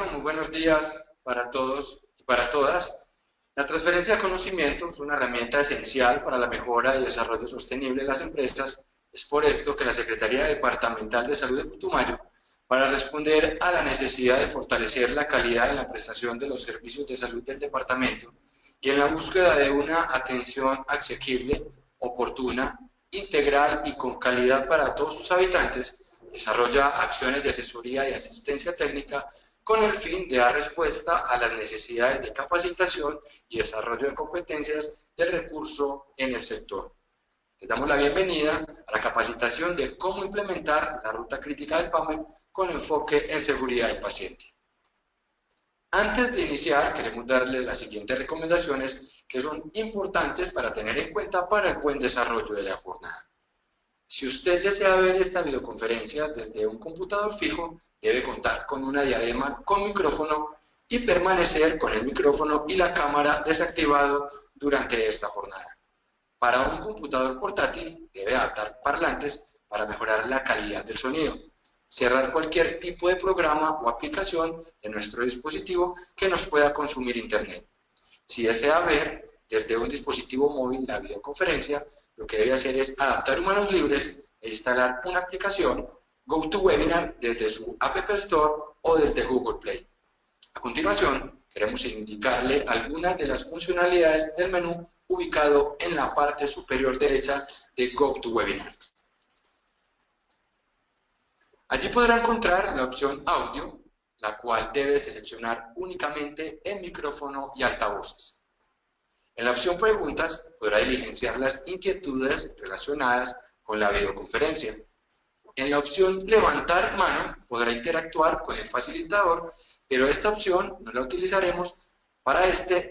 Hola, muy buenos días para todos y para todas. La transferencia de conocimiento es una herramienta esencial para la mejora y desarrollo sostenible de las empresas. Es por esto que la Secretaría Departamental de Salud de Putumayo, para responder a la necesidad de fortalecer la calidad en la prestación de los servicios de salud del departamento y en la búsqueda de una atención asequible, oportuna, integral y con calidad para todos sus habitantes, desarrolla acciones de asesoría y asistencia técnica con el fin de dar respuesta a las necesidades de capacitación y desarrollo de competencias del recurso en el sector. Les damos la bienvenida a la capacitación de cómo implementar la ruta crítica del PAMEC con enfoque en seguridad del paciente. Antes de iniciar, queremos darle las siguientes recomendaciones que son importantes para tener en cuenta para el buen desarrollo de la jornada. Si usted desea ver esta videoconferencia desde un computador fijo, debe contar con una diadema con micrófono y permanecer con el micrófono y la cámara desactivado durante esta jornada. Para un computador portátil, debe adaptar parlantes para mejorar la calidad del sonido. Cerrar cualquier tipo de programa o aplicación de nuestro dispositivo que nos pueda consumir internet. Si desea ver desde un dispositivo móvil la videoconferencia, lo que debe hacer es adaptar manos libres e instalar una aplicación GoToWebinar desde su App Store o desde Google Play. A continuación, queremos indicarle algunas de las funcionalidades del menú ubicado en la parte superior derecha de GoToWebinar. Allí podrá encontrar la opción Audio, la cual debe seleccionar únicamente el micrófono y altavoces. En la opción Preguntas podrá diligenciar las inquietudes relacionadas con la videoconferencia. En la opción Levantar mano podrá interactuar con el facilitador, pero esta opción no la utilizaremos. Para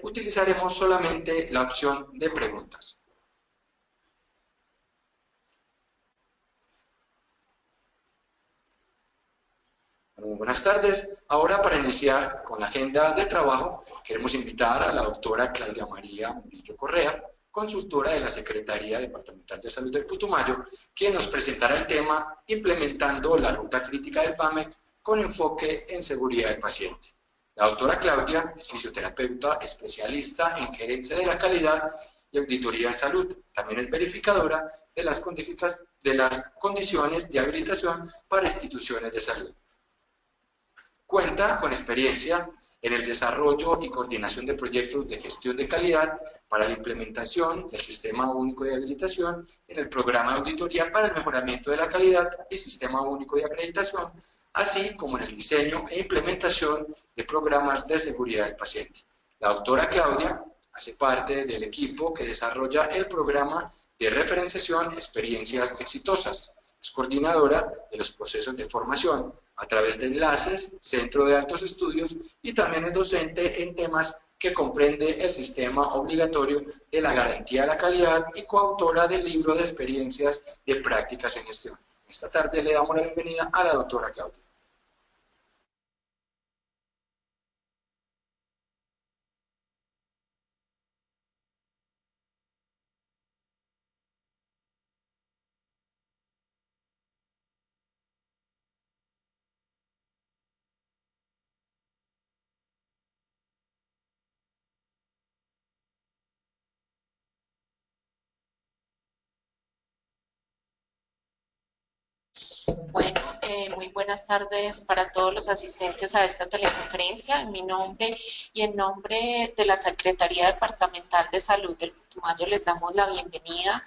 utilizaremos solamente la opción de preguntas. Muy buenas tardes. Ahora, para iniciar con la agenda de trabajo, queremos invitar a la doctora Claudia María Murillo Correa, consultora de la Secretaría Departamental de Salud del Putumayo, quien nos presentará el tema Implementando la Ruta Crítica del PAMEC con enfoque en seguridad del paciente. La doctora Claudia es fisioterapeuta especialista en gerencia de la calidad y auditoría en salud. También es verificadora de las condiciones de habilitación para instituciones de salud. Cuenta con experiencia en el desarrollo y coordinación de proyectos de gestión de calidad para la implementación del Sistema Único de Habilitación en el Programa de Auditoría para el Mejoramiento de la Calidad y Sistema Único de Acreditación, así como en el diseño e implementación de programas de seguridad del paciente. La doctora Claudia hace parte del equipo que desarrolla el programa de referenciación Experiencias Exitosas. Es coordinadora de los procesos de formación a través de enlaces, centro de altos estudios y también es docente en temas que comprende el sistema obligatorio de la garantía de la calidad y coautora del libro de experiencias de prácticas en gestión. Esta tarde le damos la bienvenida a la doctora Claudia. Bueno, muy buenas tardes para todos los asistentes a esta teleconferencia. En mi nombre y en nombre de la Secretaría Departamental de Salud del Putumayo les damos la bienvenida.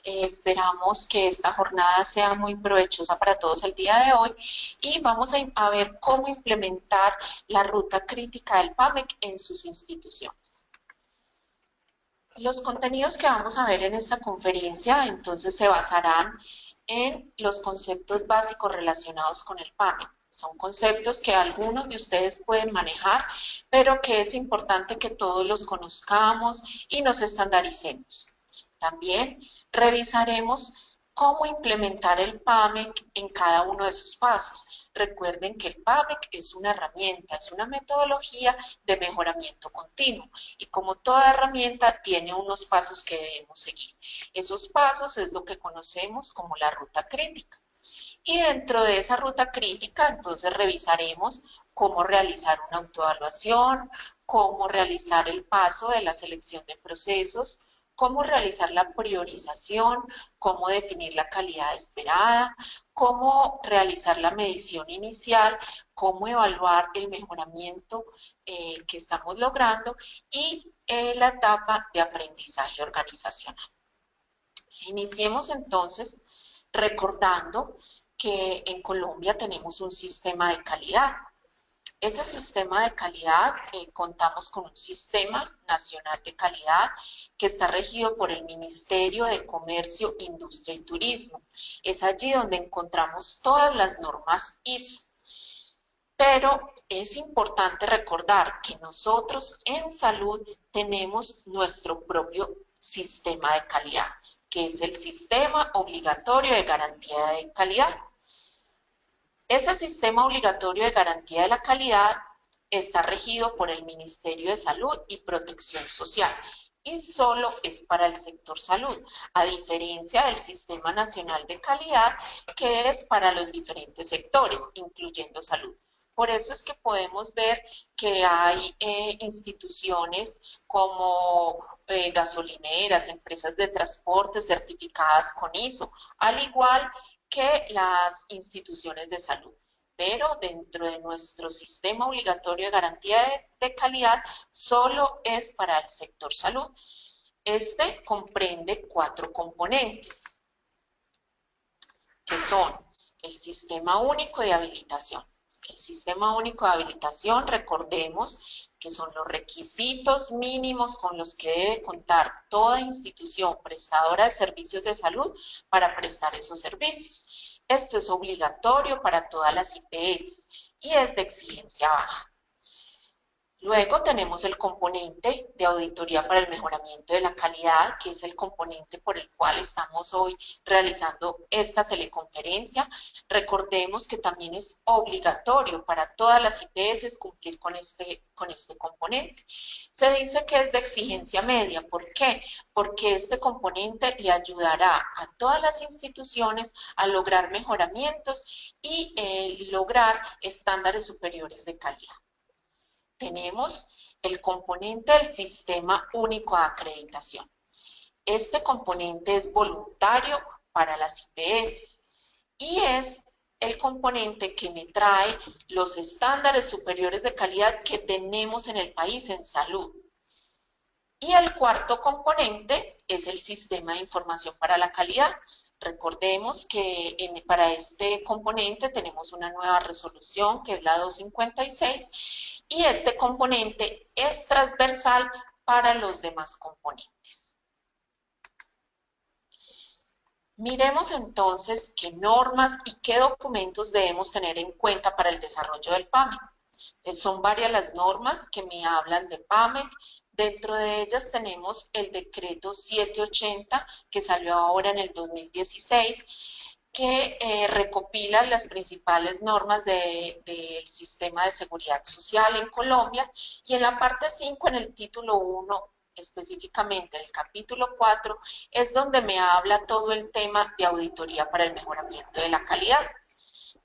Esperamos que esta jornada sea muy provechosa para todos el día de hoy y vamos a ver cómo implementar la ruta crítica del PAMEC en sus instituciones. Los contenidos que vamos a ver en esta conferencia entonces se basarán en los conceptos básicos relacionados con el PAMEC. Son conceptos que algunos de ustedes pueden manejar, pero que es importante que todos los conozcamos y nos estandaricemos. También revisaremos cómo implementar el PAMEC en cada uno de sus pasos. Recuerden que el PAMEC es una herramienta, es una metodología de mejoramiento continuo y como toda herramienta tiene unos pasos que debemos seguir. Esos pasos es lo que conocemos como la ruta crítica. Y dentro de esa ruta crítica, entonces revisaremos cómo realizar una autoevaluación, cómo realizar el paso de la selección de procesos, cómo realizar la priorización, cómo definir la calidad esperada, cómo realizar la medición inicial, cómo evaluar el mejoramiento que estamos logrando y la etapa de aprendizaje organizacional. Iniciemos entonces recordando que en Colombia tenemos un sistema de calidad. Ese sistema de calidad, contamos con un sistema nacional de calidad que está regido por el Ministerio de Comercio, Industria y Turismo. Es allí donde encontramos todas las normas ISO. Pero es importante recordar que nosotros en salud tenemos nuestro propio sistema de calidad, que es el Sistema Obligatorio de Garantía de Calidad. Ese sistema obligatorio de garantía de la calidad está regido por el Ministerio de Salud y Protección Social y solo es para el sector salud, a diferencia del Sistema Nacional de Calidad, que es para los diferentes sectores, incluyendo salud. Por eso es que podemos ver que hay instituciones como gasolineras, empresas de transporte certificadas con ISO, al igual que las instituciones de salud. Pero dentro de nuestro sistema obligatorio de garantía de calidad solo es para el sector salud. Este comprende 4 componentes, que son el Sistema Único de Habilitación. El Sistema Único de Habilitación, recordemos que son los requisitos mínimos con los que debe contar toda institución prestadora de servicios de salud para prestar esos servicios. Esto es obligatorio para todas las IPS y es de exigencia baja. Luego tenemos el componente de auditoría para el mejoramiento de la calidad, que es el componente por el cual estamos hoy realizando esta teleconferencia. Recordemos que también es obligatorio para todas las IPS cumplir con este componente. Se dice que es de exigencia media. ¿Por qué? Porque este componente le ayudará a todas las instituciones a lograr mejoramientos y lograr estándares superiores de calidad. Tenemos el componente del Sistema Único de Acreditación. Este componente es voluntario para las IPS y es el componente que me trae los estándares superiores de calidad que tenemos en el país en salud. Y el cuarto componente es el Sistema de Información para la Calidad. Recordemos que para este componente tenemos una nueva resolución, que es la 256, y este componente es transversal para los demás componentes. Miremos entonces qué normas y qué documentos debemos tener en cuenta para el desarrollo del PAMEC. Son varias las normas que me hablan de PAMEC. Dentro de ellas tenemos el decreto 780 que salió ahora en el 2016, que recopila las principales normas del sistema de seguridad social en Colombia, y en la parte 5, en el título 1, específicamente en el capítulo 4, es donde me habla todo el tema de auditoría para el mejoramiento de la calidad.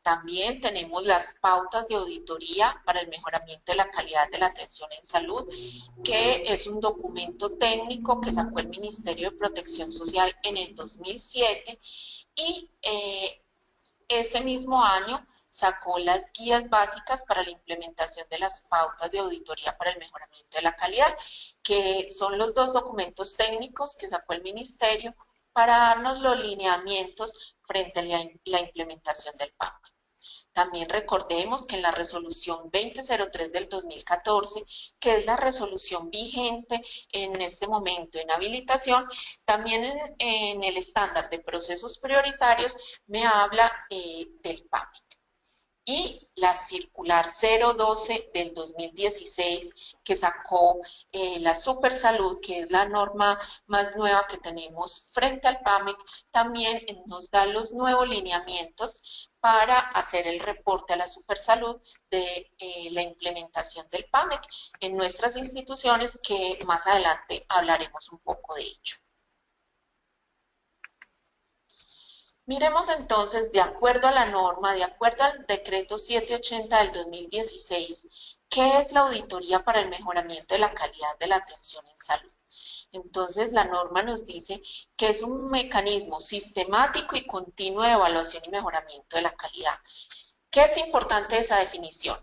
También tenemos las pautas de auditoría para el mejoramiento de la calidad de la atención en salud, que es un documento técnico que sacó el Ministerio de Protección Social en el 2007 y ese mismo año sacó las guías básicas para la implementación de las pautas de auditoría para el mejoramiento de la calidad, que son los 2 documentos técnicos que sacó el Ministerio para darnos los lineamientos frente a la implementación del PAMEC. También recordemos que en la resolución 2003 del 2014, que es la resolución vigente en este momento en habilitación, también en el estándar de procesos prioritarios me habla del PAMEC. Y la circular 012 del 2016 que sacó la Supersalud, que es la norma más nueva que tenemos frente al PAMEC, también nos da los nuevos lineamientos para hacer el reporte a la Supersalud de la implementación del PAMEC en nuestras instituciones, que más adelante hablaremos un poco de ello. Miremos entonces, de acuerdo a la norma, de acuerdo al decreto 780 del 2016, ¿qué es la auditoría para el mejoramiento de la calidad de la atención en salud? Entonces, la norma nos dice que es un mecanismo sistemático y continuo de evaluación y mejoramiento de la calidad. ¿Qué es importante de esa definición?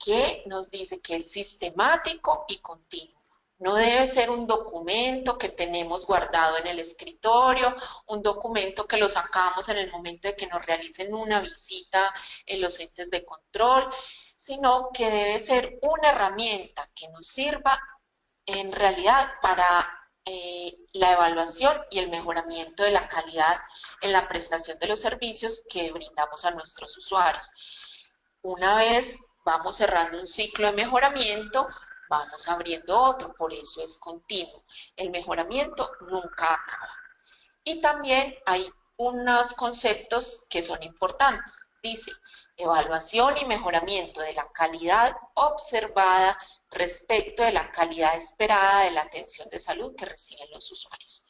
Que nos dice que es sistemático y continuo. No debe ser un documento que tenemos guardado en el escritorio, un documento que lo sacamos en el momento de que nos realicen una visita en los entes de control, sino que debe ser una herramienta que nos sirva en realidad para la evaluación y el mejoramiento de la calidad en la prestación de los servicios que brindamos a nuestros usuarios. Una vez vamos cerrando un ciclo de mejoramiento, vamos abriendo otro, por eso es continuo. El mejoramiento nunca acaba. Y también hay unos conceptos que son importantes. Dice, evaluación y mejoramiento de la calidad observada respecto de la calidad esperada de la atención de salud que reciben los usuarios.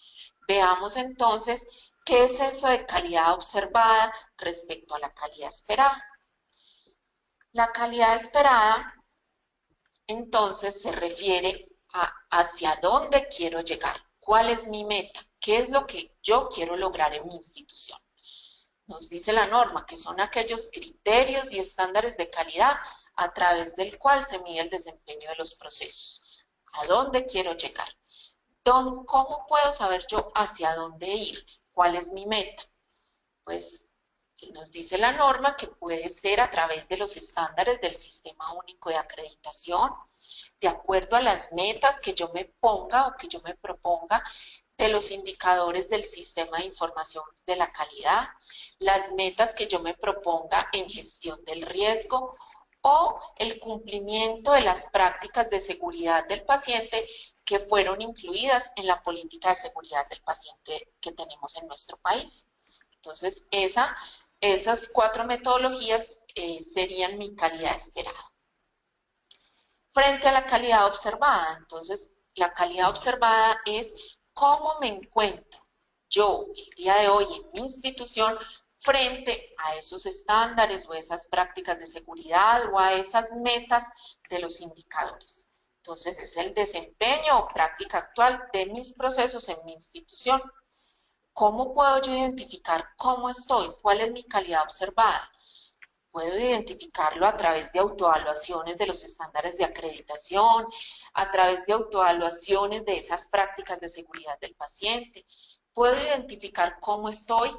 Veamos entonces qué es eso de calidad observada respecto a la calidad esperada. La calidad esperada, entonces, se refiere a hacia dónde quiero llegar, cuál es mi meta, qué es lo que yo quiero lograr en mi institución. Nos dice la norma que son aquellos criterios y estándares de calidad a través del cual se mide el desempeño de los procesos. ¿A dónde quiero llegar? ¿Cómo puedo saber yo hacia dónde ir? ¿Cuál es mi meta? Pues nos dice la norma que puede ser a través de los estándares del Sistema Único de Acreditación, de acuerdo a las metas que yo me ponga o que yo me proponga, de los indicadores del Sistema de Información de la Calidad, las metas que yo me proponga en gestión del riesgo o el cumplimiento de las prácticas de seguridad del paciente que fueron incluidas en la política de seguridad del paciente que tenemos en nuestro país. Entonces, esas 4 metodologías serían mi calidad esperada. Frente a la calidad observada, entonces, la calidad observada es cómo me encuentro yo el día de hoy en mi institución frente a esos estándares o esas prácticas de seguridad o a esas metas de los indicadores. Entonces, es el desempeño o práctica actual de mis procesos en mi institución. ¿Cómo puedo yo identificar cómo estoy? ¿Cuál es mi calidad observada? Puedo identificarlo a través de autoevaluaciones de los estándares de acreditación, a través de autoevaluaciones de esas prácticas de seguridad del paciente. Puedo identificar cómo estoy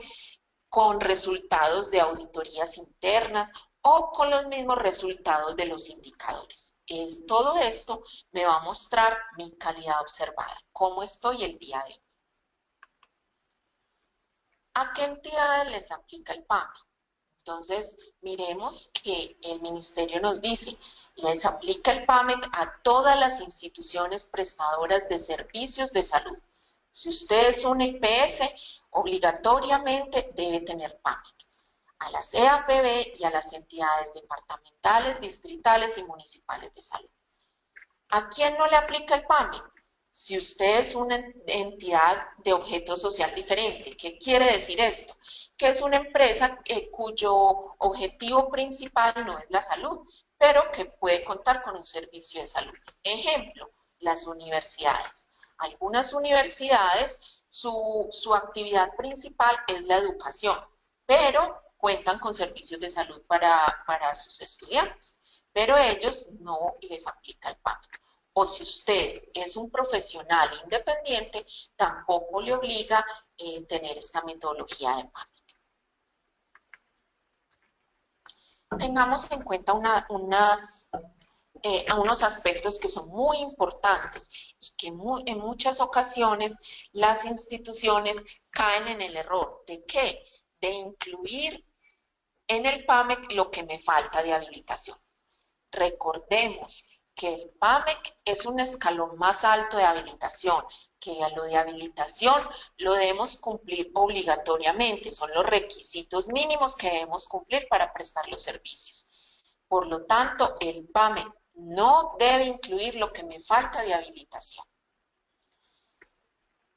con resultados de auditorías internas o con los mismos resultados de los indicadores. Todo esto me va a mostrar mi calidad observada, cómo estoy el día de hoy. ¿A qué entidades les aplica el PAMI? Entonces, miremos que el ministerio nos dice, les aplica el PAMEC a todas las instituciones prestadoras de servicios de salud. Si usted es una IPS, obligatoriamente debe tener PAMEC. A las EAPB y a las entidades departamentales, distritales y municipales de salud. ¿A quién no le aplica el PAMEC? Si usted es una entidad de objeto social diferente. ¿Qué quiere decir esto? Que es una empresa cuyo objetivo principal no es la salud, pero que puede contar con un servicio de salud. Ejemplo, las universidades. Algunas universidades, su actividad principal es la educación, pero cuentan con servicios de salud para sus estudiantes, pero ellos no les aplica el PAMEC. O si usted es un profesional independiente, tampoco le obliga a tener esta metodología de PAMEC. Tengamos en cuenta unos aspectos que son muy importantes y que en muchas ocasiones las instituciones caen en el error. ¿De qué? De incluir en el PAMEC lo que me falta de habilitación. Recordemos que el PAMEC es un escalón más alto de habilitación, que a lo de habilitación lo debemos cumplir obligatoriamente, son los requisitos mínimos que debemos cumplir para prestar los servicios. Por lo tanto, el PAMEC no debe incluir lo que me falta de habilitación.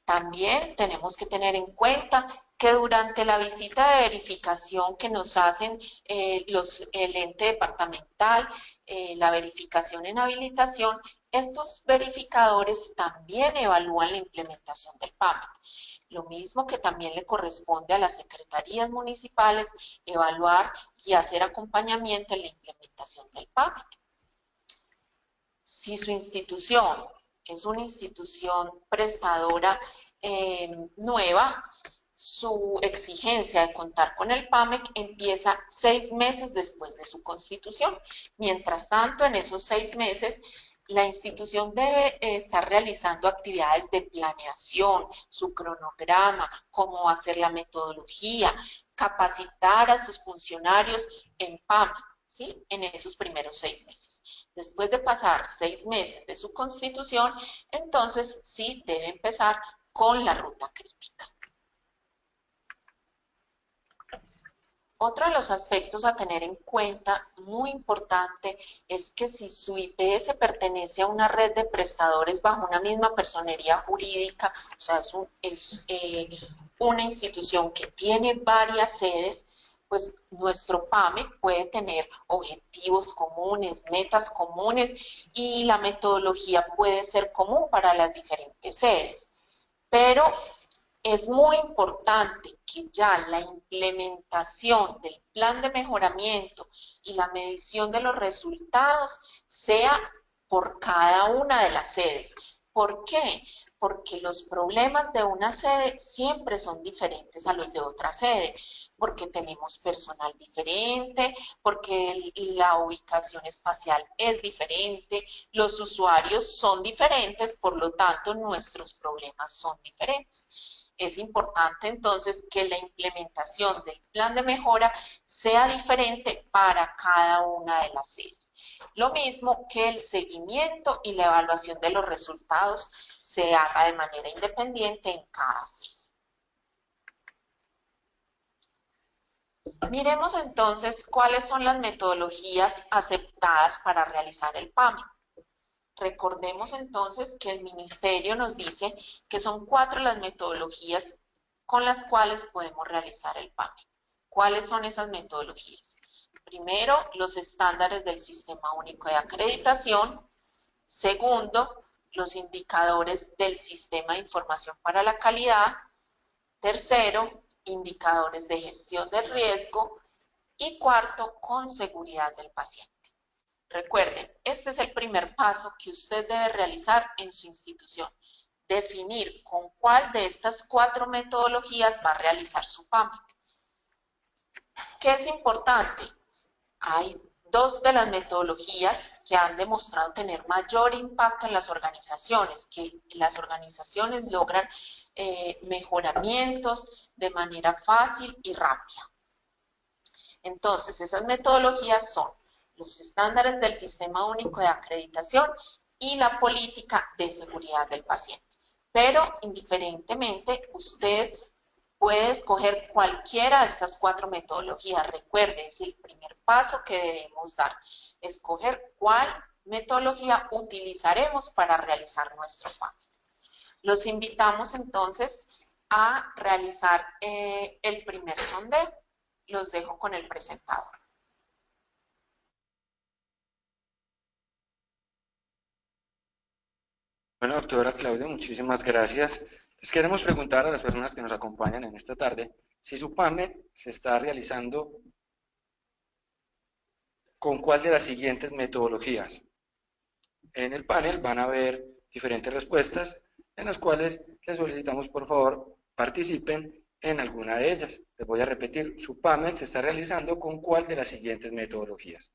También tenemos que tener en cuenta que durante la visita de verificación que nos hacen el ente departamental, la verificación en habilitación, estos verificadores también evalúan la implementación del PAMEC. Lo mismo que también le corresponde a las secretarías municipales evaluar y hacer acompañamiento en la implementación del PAMEC. Si su institución es una institución prestadora nueva, su exigencia de contar con el PAMEC empieza 6 meses después de su constitución. Mientras tanto, en esos 6 meses, la institución debe estar realizando actividades de planeación, su cronograma, cómo hacer la metodología, capacitar a sus funcionarios en PAMEC, ¿sí? En esos primeros 6 meses. Después de pasar 6 meses de su constitución, entonces sí debe empezar con la ruta crítica. Otro de los aspectos a tener en cuenta, muy importante, es que si su IPS pertenece a una red de prestadores bajo una misma personería jurídica, o sea, es una institución que tiene varias sedes, pues nuestro PAMEC puede tener objetivos comunes, metas comunes y la metodología puede ser común para las diferentes sedes. Pero es muy importante que ya la implementación del plan de mejoramiento y la medición de los resultados sea por cada una de las sedes. ¿Por qué? Porque los problemas de una sede siempre son diferentes a los de otra sede, porque tenemos personal diferente, porque la ubicación espacial es diferente, los usuarios son diferentes, por lo tanto nuestros problemas son diferentes. Es importante entonces que la implementación del plan de mejora sea diferente para cada una de las sedes. Lo mismo que el seguimiento y la evaluación de los resultados se haga de manera independiente en cada sede. Miremos entonces cuáles son las metodologías aceptadas para realizar el PAMI. Recordemos entonces que el ministerio nos dice que son 4 las metodologías con las cuales podemos realizar el PAMI. ¿Cuáles son esas metodologías? Primero, los estándares del Sistema Único de Acreditación. Segundo, los indicadores del Sistema de Información para la Calidad. Tercero, indicadores de gestión del riesgo. Y cuarto, con seguridad del paciente. Recuerden, este es el primer paso que usted debe realizar en su institución. Definir con cuál de estas 4 metodologías va a realizar su PAMIC. ¿Qué es importante? Hay 2 de las metodologías que han demostrado tener mayor impacto en las organizaciones, que las organizaciones logran mejoramientos de manera fácil y rápida. Entonces, esas metodologías son los estándares del Sistema Único de Acreditación y la política de seguridad del paciente. Pero, indiferentemente, usted puede escoger cualquiera de estas 4 metodologías. Recuerde, es el primer paso que debemos dar. Escoger cuál metodología utilizaremos para realizar nuestro PAMIC. Los invitamos entonces a realizar el primer sondeo. Los dejo con el presentador. Bueno, doctora Claudia, muchísimas gracias. Les queremos preguntar a las personas que nos acompañan en esta tarde si su PAME se está realizando con cuál de las siguientes metodologías. En el panel van a ver diferentes respuestas en las cuales les solicitamos por favor participen en alguna de ellas. Les voy a repetir, su PAME se está realizando con cuál de las siguientes metodologías.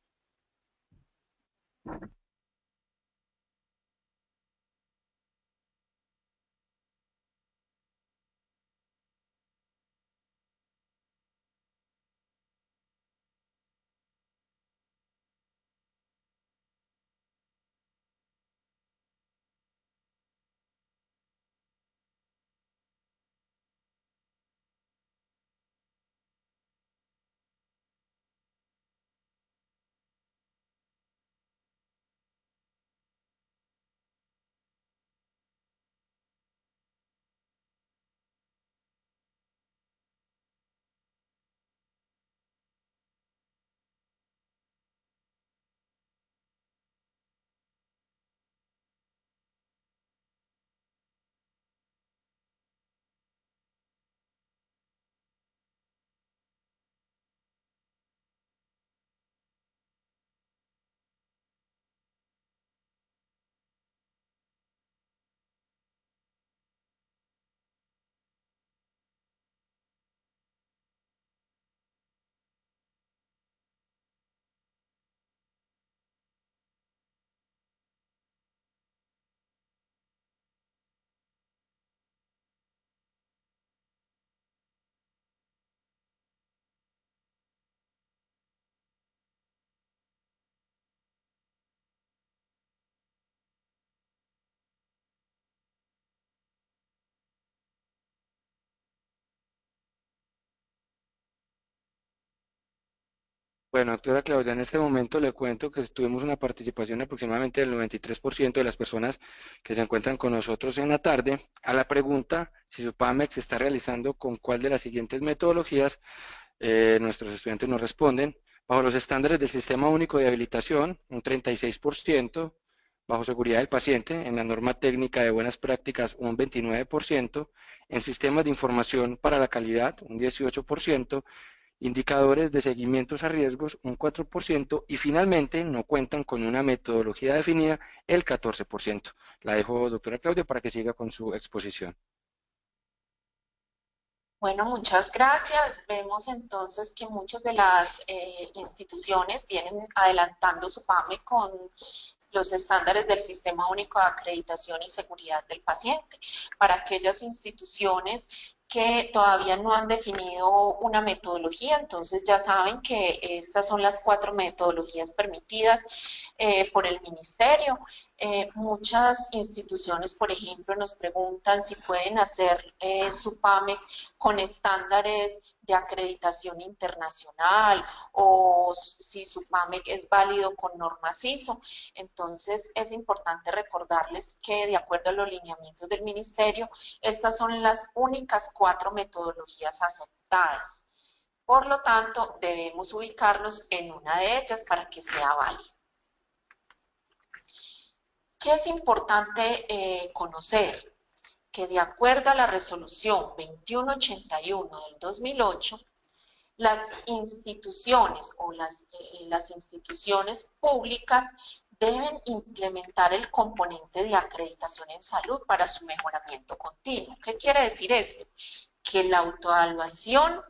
Bueno, doctora Claudia, en este momento le cuento que tuvimos una participación aproximadamente del 93% de las personas que se encuentran con nosotros en la tarde. A la pregunta si su PAMEX se está realizando con cuál de las siguientes metodologías, nuestros estudiantes nos responden. Bajo los estándares del Sistema Único de Habilitación, un 36%. Bajo seguridad del paciente, en la norma técnica de buenas prácticas, un 29%. En sistemas de información para la calidad, un 18%. Indicadores de seguimientos a riesgos, un 4%, y finalmente no cuentan con una metodología definida, el 14%. La dejo, doctora Claudia, para que siga con su exposición. Bueno, muchas gracias. Vemos entonces que muchas de las instituciones vienen adelantando su PAME con los estándares del Sistema Único de Acreditación y Seguridad del Paciente. Para aquellas instituciones que todavía no han definido una metodología, entonces ya saben que estas son las 4 metodologías permitidas por el Ministerio. Muchas instituciones, por ejemplo, nos preguntan si pueden hacer su PAME con estándares de acreditación internacional o si su PAMEC es válido con normas ISO. Entonces, es importante recordarles que de acuerdo a los lineamientos del Ministerio, estas son las únicas 4 metodologías aceptadas. Por lo tanto, debemos ubicarnos en una de ellas para que sea válida. ¿Qué es importante conocer? Que de acuerdo a la resolución 2181 del 2008, las instituciones o las instituciones públicas deben implementar el componente de acreditación en salud para su mejoramiento continuo. ¿Qué quiere decir esto? Que la autoevaluación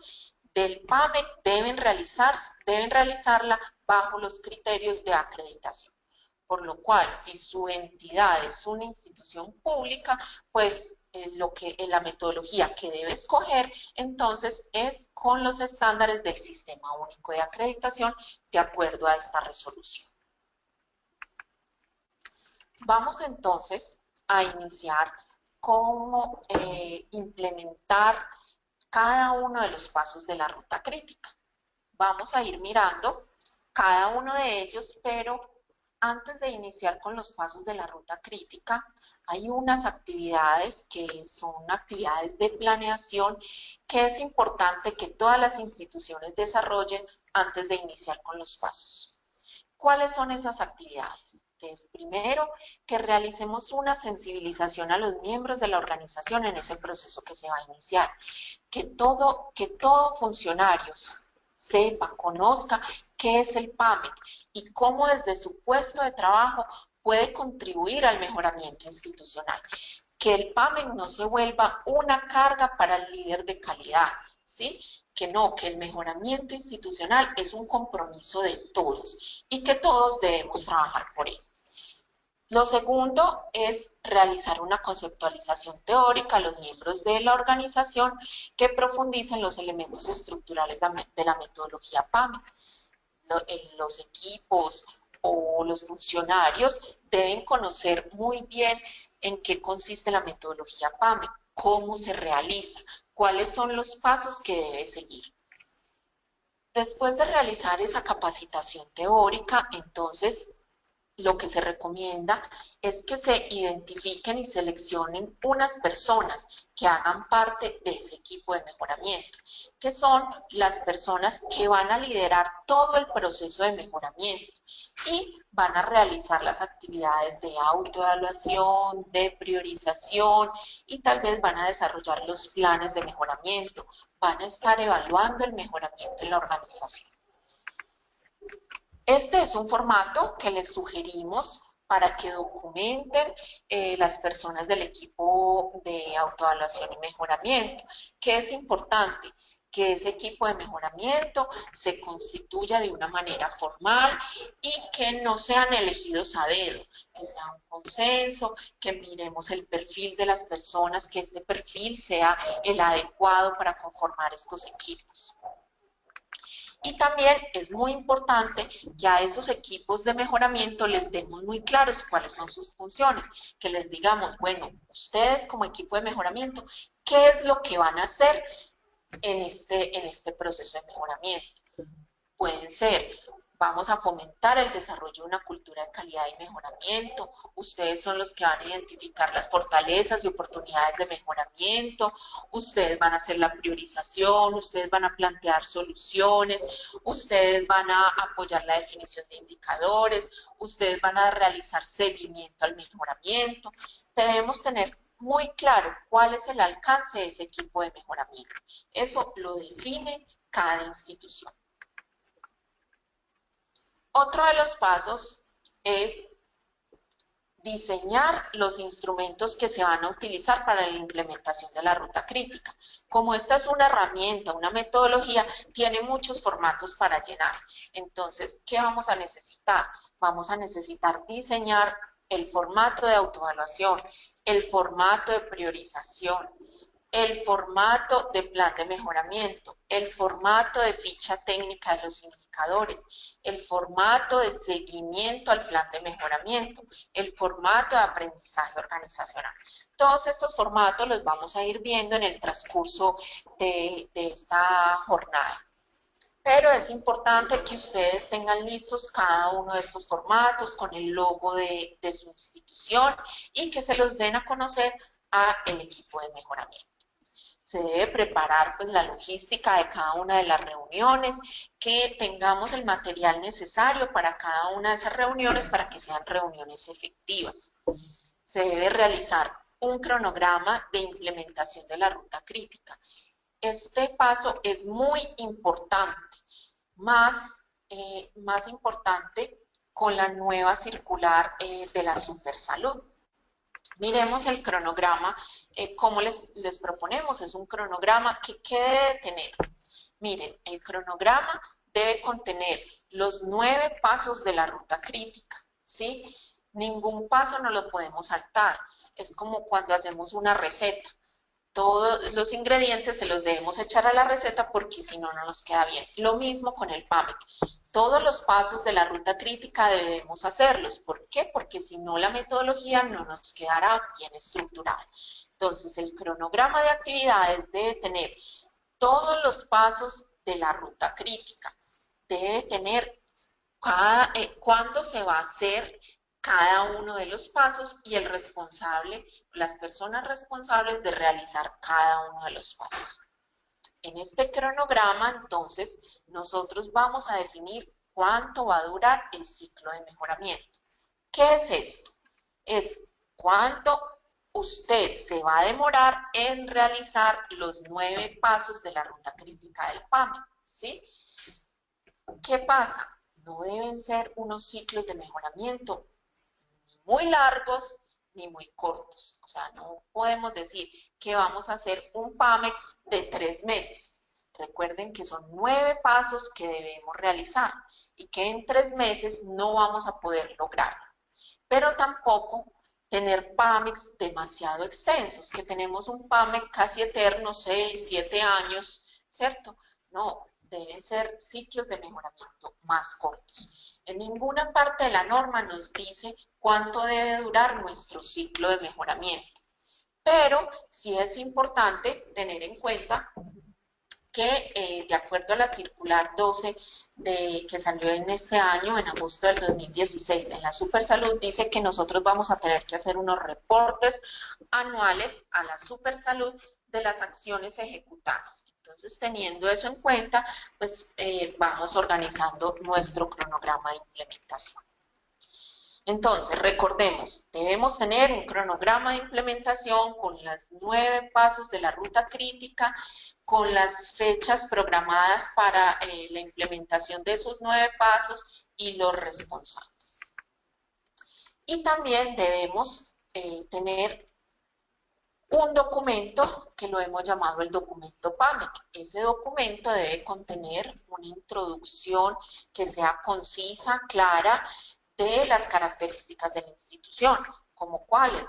del PAMEC deben realizarla bajo los criterios de acreditación. Por lo cual, si su entidad es una institución pública, pues la metodología que debe escoger entonces es con los estándares del Sistema Único de Acreditación de acuerdo a esta resolución. Vamos entonces a iniciar cómo implementar cada uno de los pasos de la ruta crítica. Vamos a ir mirando cada uno de ellos, pero antes de iniciar con los pasos de la ruta crítica, hay unas actividades que son actividades de planeación que es importante que todas las instituciones desarrollen antes de iniciar con los pasos. ¿Cuáles son esas actividades? Es primero que realicemos una sensibilización a los miembros de la organización en ese proceso que se va a iniciar. Que todo funcionario sepa, conozca qué es el PAMEC y cómo desde su puesto de trabajo puede contribuir al mejoramiento institucional. Que el PAMEC no se vuelva una carga para el líder de calidad, ¿sí? Que no, que el mejoramiento institucional es un compromiso de todos y que todos debemos trabajar por él. Lo segundo es realizar una conceptualización teórica a los miembros de la organización que profundicen los elementos estructurales de la metodología PAMEC. Los equipos o los funcionarios deben conocer muy bien en qué consiste la metodología PAMEC, cómo se realiza, cuáles son los pasos que debe seguir. Después de realizar esa capacitación teórica, entonces lo que se recomienda es que se identifiquen y seleccionen unas personas que hagan parte de ese equipo de mejoramiento, que son las personas que van a liderar todo el proceso de mejoramiento y van a realizar las actividades de autoevaluación, de priorización y tal vez van a desarrollar los planes de mejoramiento, van a estar evaluando el mejoramiento en la organización. Este es un formato que les sugerimos para que documenten las personas del equipo de autoevaluación y mejoramiento, que es importante que ese equipo de mejoramiento se constituya de una manera formal y que no sean elegidos a dedo, que sea un consenso, que miremos el perfil de las personas, que este perfil sea el adecuado para conformar estos equipos. Y también es muy importante que a esos equipos de mejoramiento les demos muy claros cuáles son sus funciones, que les digamos, bueno, ustedes como equipo de mejoramiento, ¿qué es lo que van a hacer en este proceso de mejoramiento? pueden ser: vamos a fomentar el desarrollo de una cultura de calidad y mejoramiento. Ustedes son los que van a identificar las fortalezas y oportunidades de mejoramiento. Ustedes van a hacer la priorización, ustedes van a plantear soluciones, ustedes van a apoyar la definición de indicadores, ustedes van a realizar seguimiento al mejoramiento. Debemos tener muy claro cuál es el alcance de ese equipo de mejoramiento. Eso lo define cada institución. Otro de los pasos es diseñar los instrumentos que se van a utilizar para la implementación de la ruta crítica. Como esta es una herramienta, una metodología, tiene muchos formatos para llenar. Entonces, ¿qué vamos a necesitar? Vamos a necesitar diseñar el formato de autoevaluación, el formato de priorización, el formato de plan de mejoramiento, el formato de ficha técnica de los indicadores, el formato de seguimiento al plan de mejoramiento, el formato de aprendizaje organizacional. Todos estos formatos los vamos a ir viendo en el transcurso de esta jornada. Pero es importante que ustedes tengan listos cada uno de estos formatos con el logo de su institución y que se los den a conocer al equipo de mejoramiento. Se debe preparar pues la logística de cada una de las reuniones, que tengamos el material necesario para cada una de esas reuniones para que sean reuniones efectivas. Se debe realizar un cronograma de implementación de la ruta crítica. Este paso es muy importante, más importante con la nueva circular de la Supersalud. Miremos el cronograma, como les proponemos, es un cronograma que ¿qué debe tener? Miren, el cronograma debe contener los 9 pasos de la ruta crítica, ¿sí? Ningún paso no lo podemos saltar, es como cuando hacemos una receta. Todos los ingredientes se los debemos echar a la receta porque si no, no nos queda bien. Lo mismo con el PAMEC. Todos los pasos de la ruta crítica debemos hacerlos. ¿Por qué? Porque si no, la metodología no nos quedará bien estructurada. Entonces, el cronograma de actividades debe tener todos los pasos de la ruta crítica. Debe tener cuándo se va a hacer cada uno de los pasos y el responsable, las personas responsables de realizar cada uno de los pasos. En este cronograma, entonces, nosotros vamos a definir cuánto va a durar el ciclo de mejoramiento. ¿Qué es esto? Es cuánto usted se va a demorar en realizar los 9 pasos de la ruta crítica del PAME, ¿sí? ¿Qué pasa? No deben ser unos ciclos de mejoramiento ni muy largos ni muy cortos. O sea, no podemos decir que vamos a hacer un PAMEC de 3 meses. Recuerden que son 9 pasos que debemos realizar y que en 3 meses no vamos a poder lograrlo. Pero tampoco tener PAMECs demasiado extensos, que tenemos un PAMEC casi eterno, 6, 7 años, ¿cierto? No, deben ser ciclos de mejoramiento más cortos. En ninguna parte de la norma nos dice cuánto debe durar nuestro ciclo de mejoramiento. Pero sí es importante tener en cuenta que de acuerdo a la circular 12 que salió en este año, en agosto del 2016, en la Supersalud, dice que nosotros vamos a tener que hacer unos reportes anuales a la Supersalud de las acciones ejecutadas. Entonces, teniendo eso en cuenta, pues vamos organizando nuestro cronograma de implementación. Entonces, recordemos, debemos tener un cronograma de implementación con los 9 pasos de la ruta crítica, con las fechas programadas para la implementación de esos 9 pasos y los responsables. Y también debemos tener un documento que lo hemos llamado el documento PAMEC. Ese documento debe contener una introducción que sea concisa, clara, de las características de la institución, como cuáles,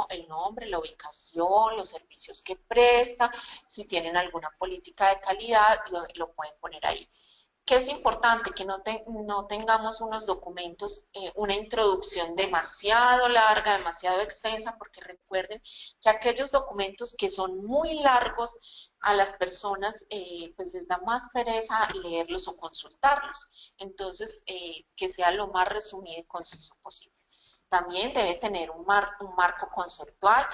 el nombre, la ubicación, los servicios que presta, si tienen alguna política de calidad, lo pueden poner ahí. ¿Qué es importante? Que no tengamos unos documentos, una introducción demasiado larga, demasiado extensa, porque recuerden que aquellos documentos que son muy largos a las personas pues les da más pereza leerlos o consultarlos. Entonces, que sea lo más resumido y conciso posible. También debe tener un marco conceptual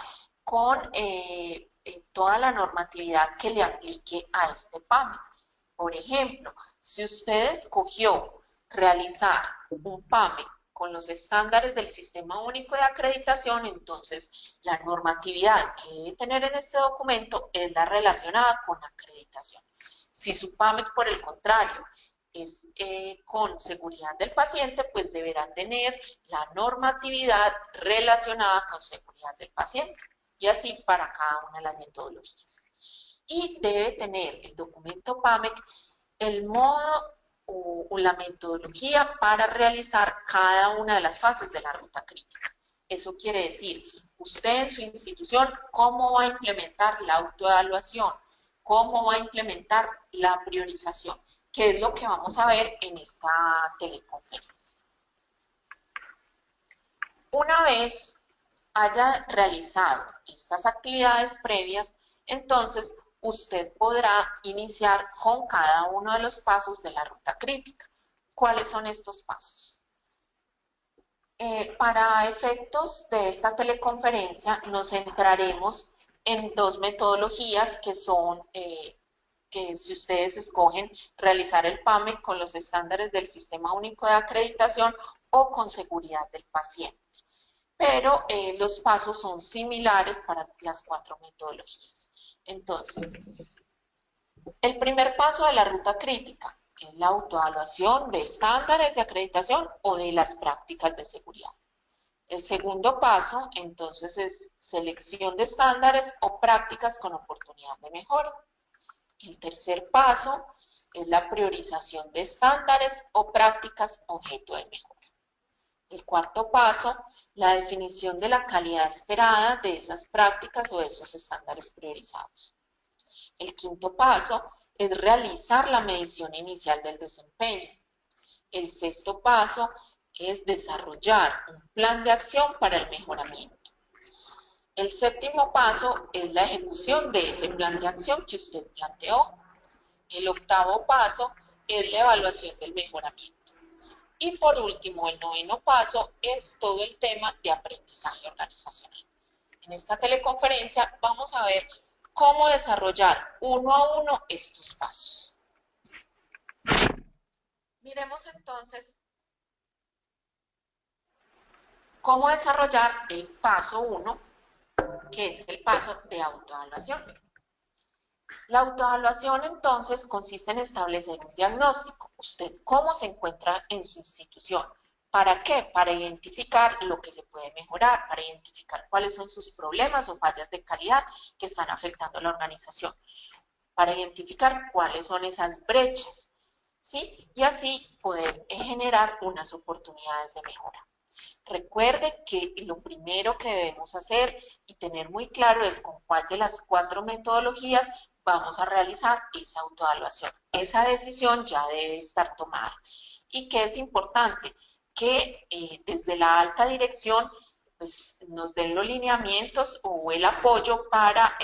con toda la normatividad que le aplique a este PAMI. Por ejemplo, si usted escogió realizar un PAME con los estándares del Sistema Único de Acreditación, entonces la normatividad que debe tener en este documento es la relacionada con acreditación. Si su PAME, por el contrario, es con seguridad del paciente, pues deberá tener la normatividad relacionada con seguridad del paciente. Y así para cada una de las metodologías. Y debe tener el documento PAMEC el modo o la metodología para realizar cada una de las fases de la ruta crítica. Eso quiere decir, usted en su institución, ¿cómo va a implementar la autoevaluación? ¿Cómo va a implementar la priorización? Que es lo que vamos a ver en esta teleconferencia. Una vez haya realizado estas actividades previas, entonces usted podrá iniciar con cada uno de los pasos de la ruta crítica. ¿Cuáles son estos pasos? Para efectos de esta teleconferencia nos centraremos en dos metodologías que son, que si ustedes escogen realizar el PAME con los estándares del Sistema Único de Acreditación o con seguridad del paciente. Pero los pasos son similares para las cuatro metodologías. Entonces, el primer paso de la ruta crítica es la autoevaluación de estándares de acreditación o de las prácticas de seguridad. El segundo paso, entonces, es selección de estándares o prácticas con oportunidad de mejora. El tercer paso es la priorización de estándares o prácticas objeto de mejora. El cuarto paso, la definición de la calidad esperada de esas prácticas o de esos estándares priorizados. El quinto paso es realizar la medición inicial del desempeño. El sexto paso es desarrollar un plan de acción para el mejoramiento. El séptimo paso es la ejecución de ese plan de acción que usted planteó. El octavo paso es la evaluación del mejoramiento. Y por último, el noveno paso es todo el tema de aprendizaje organizacional. En esta teleconferencia vamos a ver cómo desarrollar uno a uno estos pasos. Miremos entonces cómo desarrollar el paso 1, que es el paso de autoevaluación. La autoevaluación entonces consiste en establecer un diagnóstico. Usted cómo se encuentra en su institución. ¿Para qué? Para identificar lo que se puede mejorar, para identificar cuáles son sus problemas o fallas de calidad que están afectando a la organización, para identificar cuáles son esas brechas, ¿sí? Y así poder generar unas oportunidades de mejora. Recuerde que lo primero que debemos hacer y tener muy claro es con cuál de las cuatro metodologías vamos a realizar esa autoevaluación. Esa decisión ya debe estar tomada. ¿Y qué es importante? Que desde la alta dirección pues, nos den los lineamientos o el apoyo para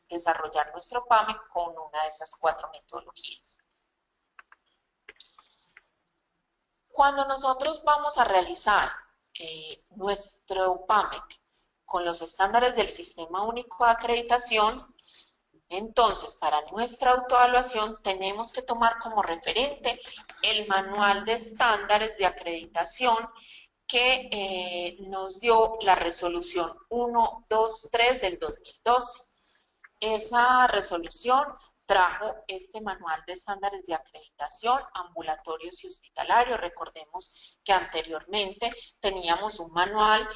desarrollar nuestro PAME con una de esas cuatro metodologías. Cuando nosotros vamos a realizar nuestro PAMEC con los estándares del Sistema Único de Acreditación, entonces para nuestra autoevaluación tenemos que tomar como referente el manual de estándares de acreditación que nos dio la resolución 123 del 2012. Esa resolución trajo este manual de estándares de acreditación ambulatorios y hospitalarios. Recordemos que anteriormente teníamos un manual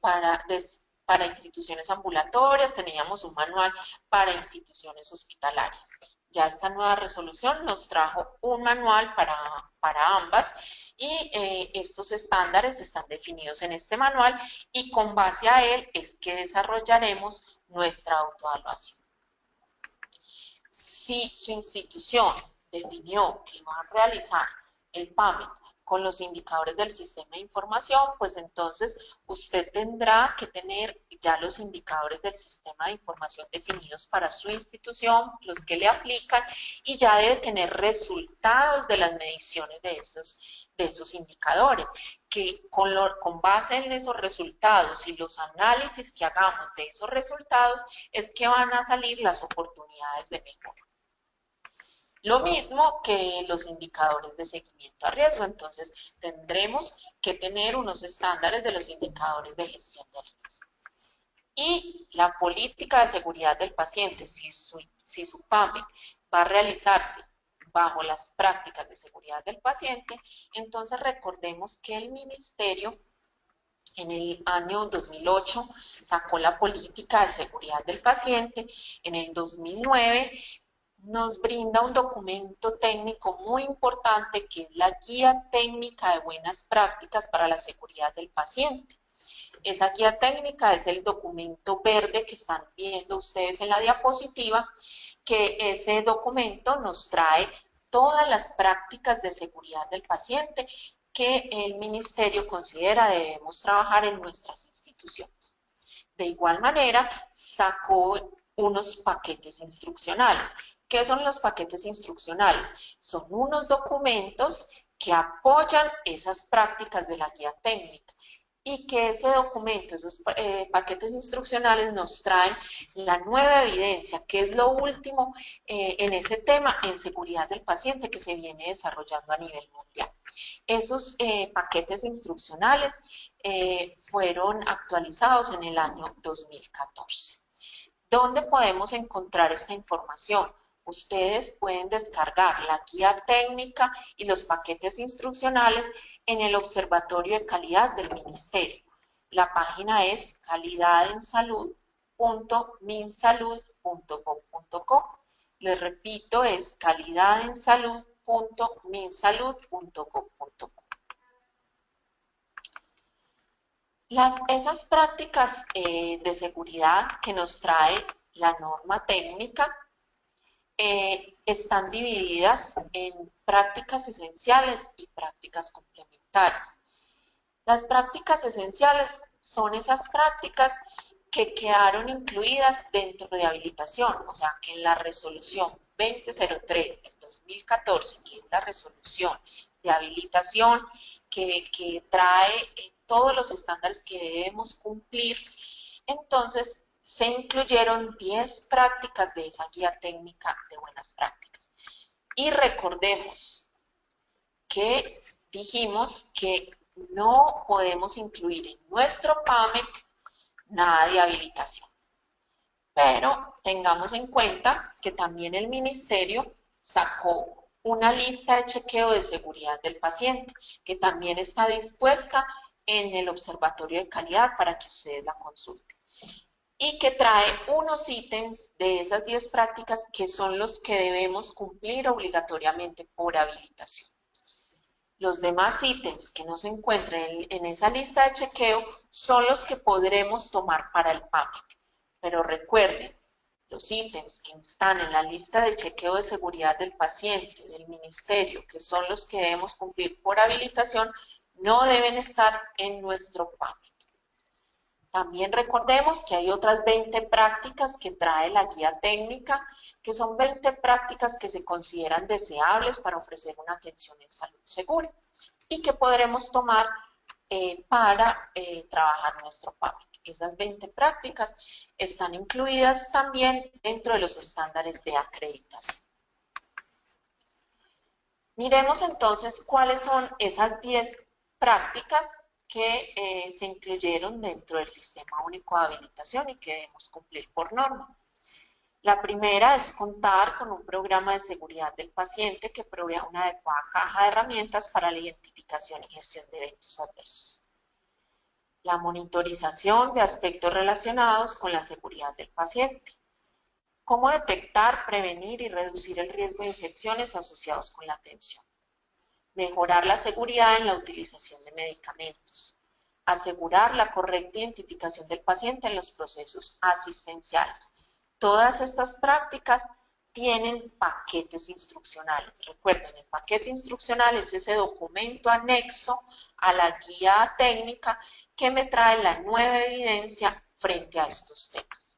para instituciones ambulatorias, teníamos un manual para instituciones hospitalarias. Ya esta nueva resolución nos trajo un manual para ambas y estos estándares están definidos en este manual y con base a él es que desarrollaremos nuestra autoevaluación. Si su institución definió que va a realizar el PAMIT con los indicadores del sistema de información, pues entonces usted tendrá que tener ya los indicadores del sistema de información definidos para su institución, los que le aplican, y ya debe tener resultados de las mediciones de esos indicadores, que con base en esos resultados y los análisis que hagamos de esos resultados es que van a salir las oportunidades de mejora. Lo mismo que los indicadores de seguimiento a riesgo, entonces tendremos que tener unos estándares de los indicadores de gestión de riesgo. Y la política de seguridad del paciente, si su PAMIC va a realizarse bajo las prácticas de seguridad del paciente, entonces recordemos que el Ministerio en el año 2008 sacó la política de seguridad del paciente, en el 2009 nos brinda un documento técnico muy importante que es la Guía Técnica de Buenas Prácticas para la Seguridad del Paciente. Esa guía técnica es el documento verde que están viendo ustedes en la diapositiva, que ese documento nos trae todas las prácticas de seguridad del paciente que el Ministerio considera debemos trabajar en nuestras instituciones. De igual manera, sacó unos paquetes instruccionales. ¿Qué son los paquetes instruccionales? Son unos documentos que apoyan esas prácticas de la guía técnica y que ese documento, esos paquetes instruccionales nos traen la nueva evidencia, que es lo último en ese tema en seguridad del paciente que se viene desarrollando a nivel mundial. Esos paquetes instruccionales fueron actualizados en el año 2014. ¿Dónde podemos encontrar esta información? Ustedes pueden descargar la guía técnica y los paquetes instruccionales en el Observatorio de Calidad del Ministerio. La página es calidadensalud.minsalud.gov.co. Les repito, es calidadensalud.minsalud.gov.co. Esas prácticas de seguridad que nos trae la norma técnica están divididas en prácticas esenciales y prácticas complementarias. Las prácticas esenciales son esas prácticas que quedaron incluidas dentro de habilitación, o sea, que en la resolución 2003 del 2014, que es la resolución de habilitación que trae todos los estándares que debemos cumplir, entonces se incluyeron 10 prácticas de esa guía técnica de buenas prácticas. Y recordemos que dijimos que no podemos incluir en nuestro PAMEC nada de habilitación. Pero tengamos en cuenta que también el Ministerio sacó una lista de chequeo de seguridad del paciente, que también está dispuesta en el Observatorio de Calidad para que ustedes la consulten. Y que trae unos ítems de esas 10 prácticas que son los que debemos cumplir obligatoriamente por habilitación. Los demás ítems que no se encuentren en esa lista de chequeo son los que podremos tomar para el PAMIC. Pero recuerden, los ítems que están en la lista de chequeo de seguridad del paciente, del Ministerio, que son los que debemos cumplir por habilitación, no deben estar en nuestro PAMIC. También recordemos que hay otras 20 prácticas que trae la guía técnica, que son 20 prácticas que se consideran deseables para ofrecer una atención en salud segura y que podremos tomar para trabajar nuestro PAMIC. Esas 20 prácticas están incluidas también dentro de los estándares de acreditación. Miremos entonces cuáles son esas 10 prácticas que se incluyeron dentro del Sistema Único de Habilitación y que debemos cumplir por norma. La primera es contar con un programa de seguridad del paciente que provea una adecuada caja de herramientas para la identificación y gestión de eventos adversos. La monitorización de aspectos relacionados con la seguridad del paciente. Cómo detectar, prevenir y reducir el riesgo de infecciones asociados con la atención. Mejorar la seguridad en la utilización de medicamentos. Asegurar la correcta identificación del paciente en los procesos asistenciales. Todas estas prácticas tienen paquetes instruccionales. Recuerden, el paquete instruccional es ese documento anexo a la guía técnica que me trae la nueva evidencia frente a estos temas.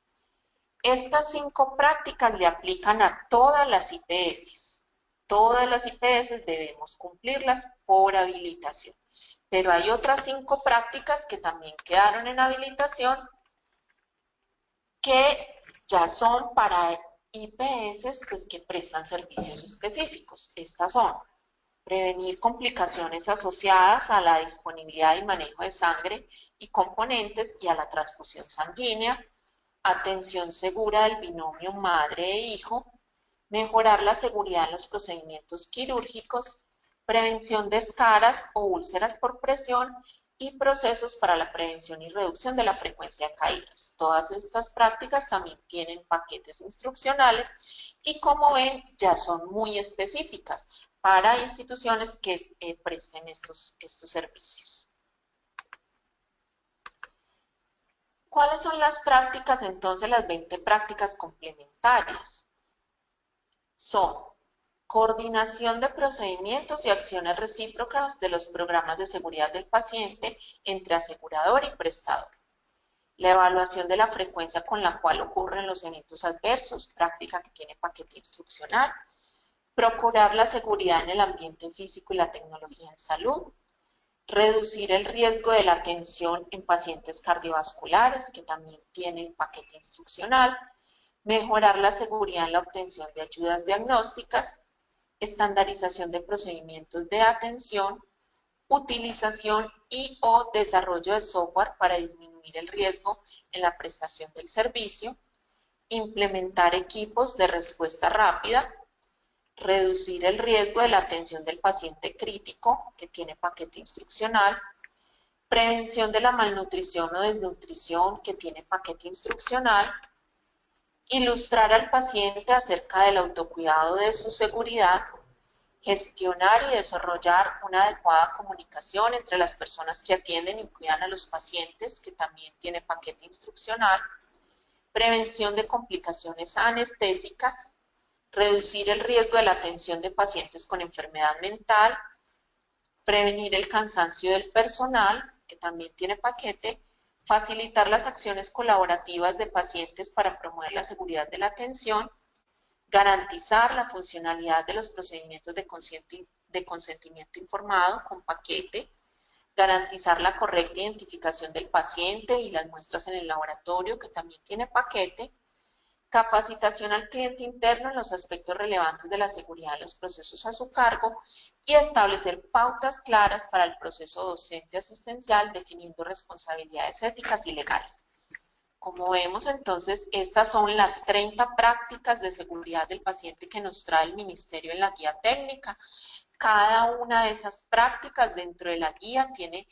Estas 5 prácticas le aplican a todas las IPS. Todas las IPS debemos cumplirlas por habilitación. Pero hay otras 5 prácticas que también quedaron en habilitación que ya son para IPS pues, que prestan servicios específicos. Estas son: prevenir complicaciones asociadas a la disponibilidad y manejo de sangre y componentes y a la transfusión sanguínea, atención segura del binomio madre e hijo, mejorar la seguridad en los procedimientos quirúrgicos, prevención de escaras o úlceras por presión y procesos para la prevención y reducción de la frecuencia de caídas. Todas estas prácticas también tienen paquetes instruccionales y, como ven, ya son muy específicas para instituciones que presten estos servicios. ¿Cuáles son las prácticas entonces, las 20 prácticas complementarias? Son: coordinación de procedimientos y acciones recíprocas de los programas de seguridad del paciente entre asegurador y prestador. La evaluación de la frecuencia con la cual ocurren los eventos adversos, práctica que tiene paquete instruccional. Procurar la seguridad en el ambiente físico y la tecnología en salud. Reducir el riesgo de la atención en pacientes cardiovasculares, que también tiene paquete instruccional. Mejorar la seguridad en la obtención de ayudas diagnósticas. Estandarización de procedimientos de atención, utilización y o desarrollo de software para disminuir el riesgo en la prestación del servicio, implementar equipos de respuesta rápida, reducir el riesgo de la atención del paciente crítico, que tiene paquete instruccional, prevención de la malnutrición o desnutrición, que tiene paquete instruccional, ilustrar al paciente acerca del autocuidado de su seguridad, gestionar y desarrollar una adecuada comunicación entre las personas que atienden y cuidan a los pacientes, que también tiene paquete instruccional, prevención de complicaciones anestésicas, reducir el riesgo de la atención de pacientes con enfermedad mental, prevenir el cansancio del personal, que también tiene paquete, facilitar las acciones colaborativas de pacientes para promover la seguridad de la atención, garantizar la funcionalidad de los procedimientos de consentimiento informado con paquete, garantizar la correcta identificación del paciente y las muestras en el laboratorio, que también tiene paquete, capacitación al cliente interno en los aspectos relevantes de la seguridad de los procesos a su cargo y establecer pautas claras para el proceso docente asistencial, definiendo responsabilidades éticas y legales. Como vemos, entonces, estas son las 30 prácticas de seguridad del paciente que nos trae el Ministerio en la guía técnica. Cada una de esas prácticas dentro de la guía tiene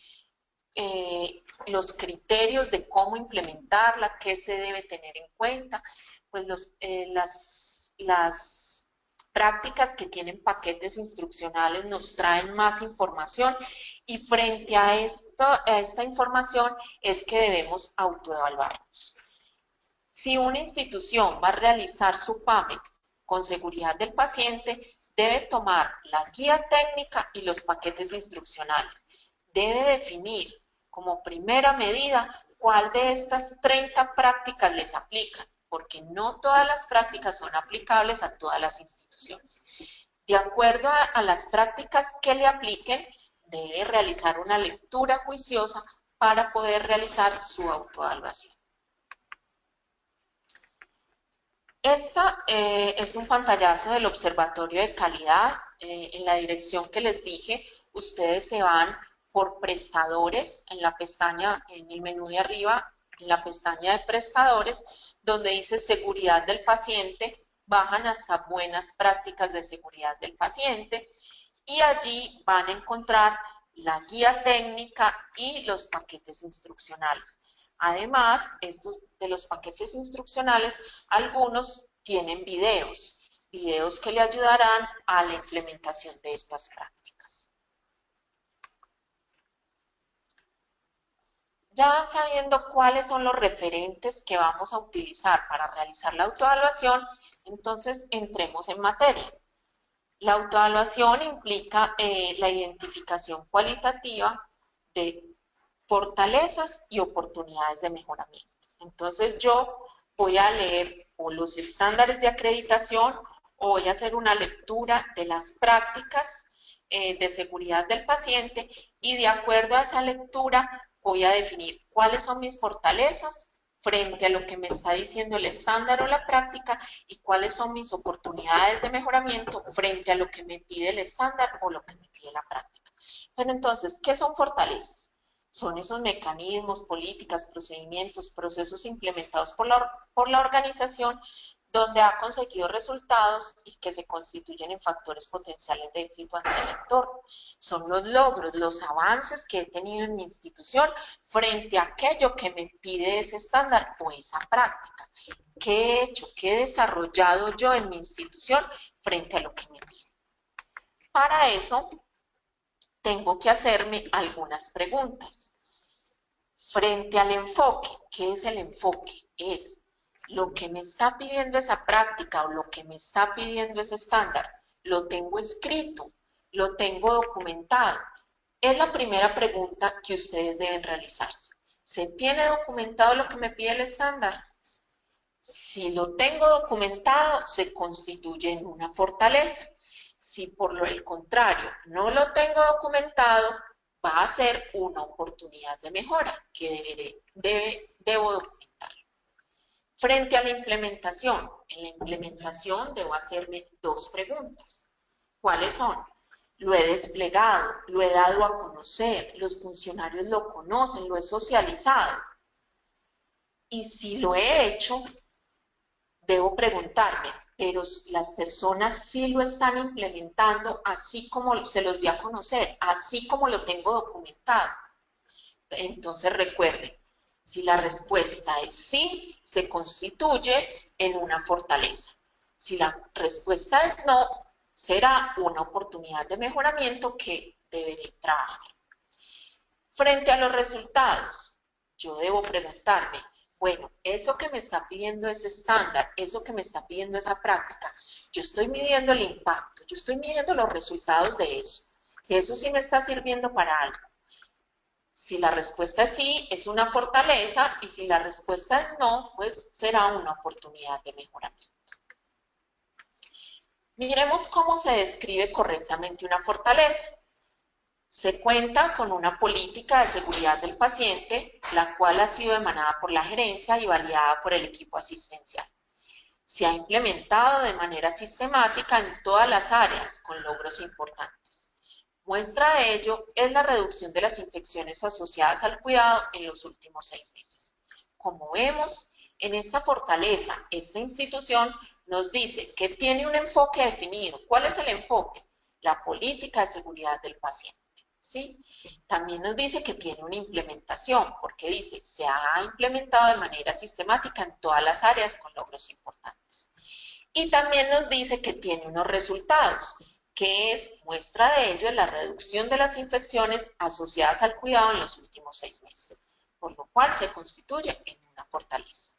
los criterios de cómo implementarla, qué se debe tener en cuenta. Pues las prácticas que tienen paquetes instruccionales nos traen más información y frente a esta información es que debemos autoevaluarnos. Si una institución va a realizar su PAMEC con seguridad del paciente, debe tomar la guía técnica y los paquetes instruccionales. Debe definir como primera medida cuál de estas 30 prácticas les aplican, porque no todas las prácticas son aplicables a todas las instituciones. De acuerdo a las prácticas que le apliquen, debe realizar una lectura juiciosa para poder realizar su autoevaluación. Esta es un pantallazo del observatorio de calidad. En la dirección que les dije, ustedes se van por prestadores en la pestaña, en el menú de arriba, en la pestaña de prestadores, donde dice seguridad del paciente, bajan hasta buenas prácticas de seguridad del paciente y allí van a encontrar la guía técnica y los paquetes instruccionales. Además, estos de los paquetes instruccionales, algunos tienen videos que le ayudarán a la implementación de estas prácticas. Ya sabiendo cuáles son los referentes que vamos a utilizar para realizar la autoevaluación, Entonces, entremos en materia. La autoevaluación implica la identificación cualitativa de fortalezas y oportunidades de mejoramiento. Entonces, yo voy a leer o los estándares de acreditación o voy a hacer una lectura de las prácticas de seguridad del paciente y de acuerdo a esa lectura voy a definir cuáles son mis fortalezas frente a lo que me está diciendo el estándar o la práctica y cuáles son mis oportunidades de mejoramiento frente a lo que me pide el estándar o lo que me pide la práctica. Pero entonces, ¿qué son fortalezas? Son esos mecanismos, políticas, procedimientos, procesos implementados por la organización donde ha conseguido resultados y que se constituyen en factores potenciales de éxito ante el entorno. Son los logros, los avances que he tenido en mi institución frente a aquello que me pide ese estándar o esa práctica. ¿Qué he hecho? ¿Qué he desarrollado yo en mi institución frente a lo que me pide? Para eso, tengo que hacerme algunas preguntas. Frente al enfoque, ¿qué es el enfoque? Es lo que me está pidiendo esa práctica o lo que me está pidiendo ese estándar. Lo tengo escrito, lo tengo documentado. Es la primera pregunta que ustedes deben realizarse. ¿Se tiene documentado lo que me pide el estándar? Si lo tengo documentado, se constituye en una fortaleza. Si por el contrario no lo tengo documentado, va a ser una oportunidad de mejora que debo documentar. Frente a la implementación, en la implementación debo hacerme dos preguntas. ¿Cuáles son? Lo he desplegado, lo he dado a conocer, los funcionarios lo conocen, lo he socializado. Y si lo he hecho, debo preguntarme, pero las personas sí lo están implementando así como se los di a conocer, así como lo tengo documentado. Entonces recuerden, si la respuesta es sí, se constituye en una fortaleza. Si la respuesta es no, será una oportunidad de mejoramiento que deberé trabajar. Frente a los resultados, yo debo preguntarme, bueno, eso que me está pidiendo ese estándar, eso que me está pidiendo esa práctica, yo estoy midiendo el impacto, yo estoy midiendo los resultados de eso. Si eso sí me está sirviendo para algo. Si la respuesta es sí, es una fortaleza, y si la respuesta es no, pues será una oportunidad de mejoramiento. Miremos cómo se describe correctamente una fortaleza. Se cuenta con una política de seguridad del paciente, la cual ha sido emanada por la gerencia y validada por el equipo asistencial. Se ha implementado de manera sistemática en todas las áreas, con logros importantes. Muestra de ello es la reducción de las infecciones asociadas al cuidado en los últimos 6 meses. Como vemos, en esta fortaleza, esta institución nos dice que tiene un enfoque definido. ¿Cuál es el enfoque? La política de seguridad del paciente. ¿Sí? También nos dice que tiene una implementación, porque dice, se ha implementado de manera sistemática en todas las áreas con logros importantes. Y también nos dice que tiene unos resultados, que es muestra de ello en la reducción de las infecciones asociadas al cuidado en los últimos 6 meses, por lo cual se constituye en una fortaleza.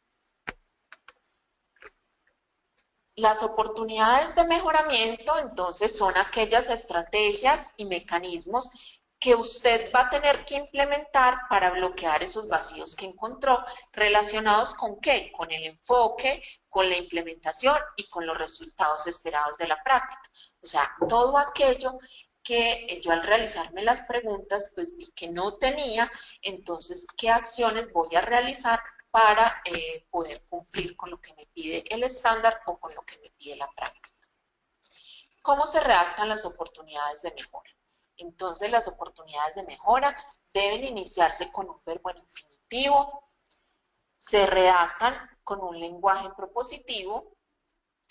Las oportunidades de mejoramiento, entonces, son aquellas estrategias y mecanismos que usted va a tener que implementar para bloquear esos vacíos que encontró, relacionados con ¿qué? Con el enfoque, con la implementación y con los resultados esperados de la práctica. O sea, todo aquello que yo al realizarme las preguntas, pues vi que no tenía, entonces, ¿qué acciones voy a realizar para poder cumplir con lo que me pide el estándar o con lo que me pide la práctica? ¿Cómo se redactan las oportunidades de mejora? Entonces, las oportunidades de mejora deben iniciarse con un verbo en infinitivo, se redactan con un lenguaje propositivo,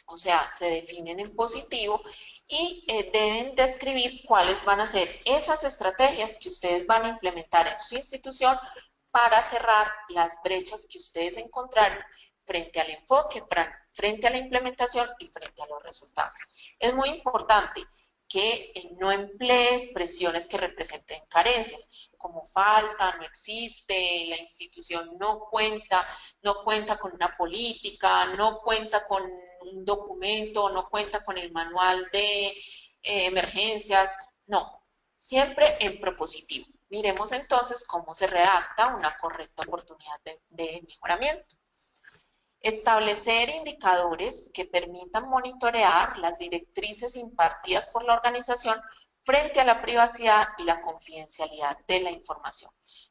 o sea, se definen en positivo y deben describir cuáles van a ser esas estrategias que ustedes van a implementar en su institución para cerrar las brechas que ustedes encontraron frente al enfoque, frente a la implementación y frente a los resultados. Es muy importante que no emplee expresiones que representen carencias, como falta, no existe, la institución no cuenta con una política, no cuenta con un documento, no cuenta con el manual de emergencias, no, siempre en propositivo. Miremos entonces cómo se redacta una correcta oportunidad de mejoramiento. Establecer indicadores que permitan monitorear las directrices impartidas por la organización frente a la privacidad y la confidencialidad de la información.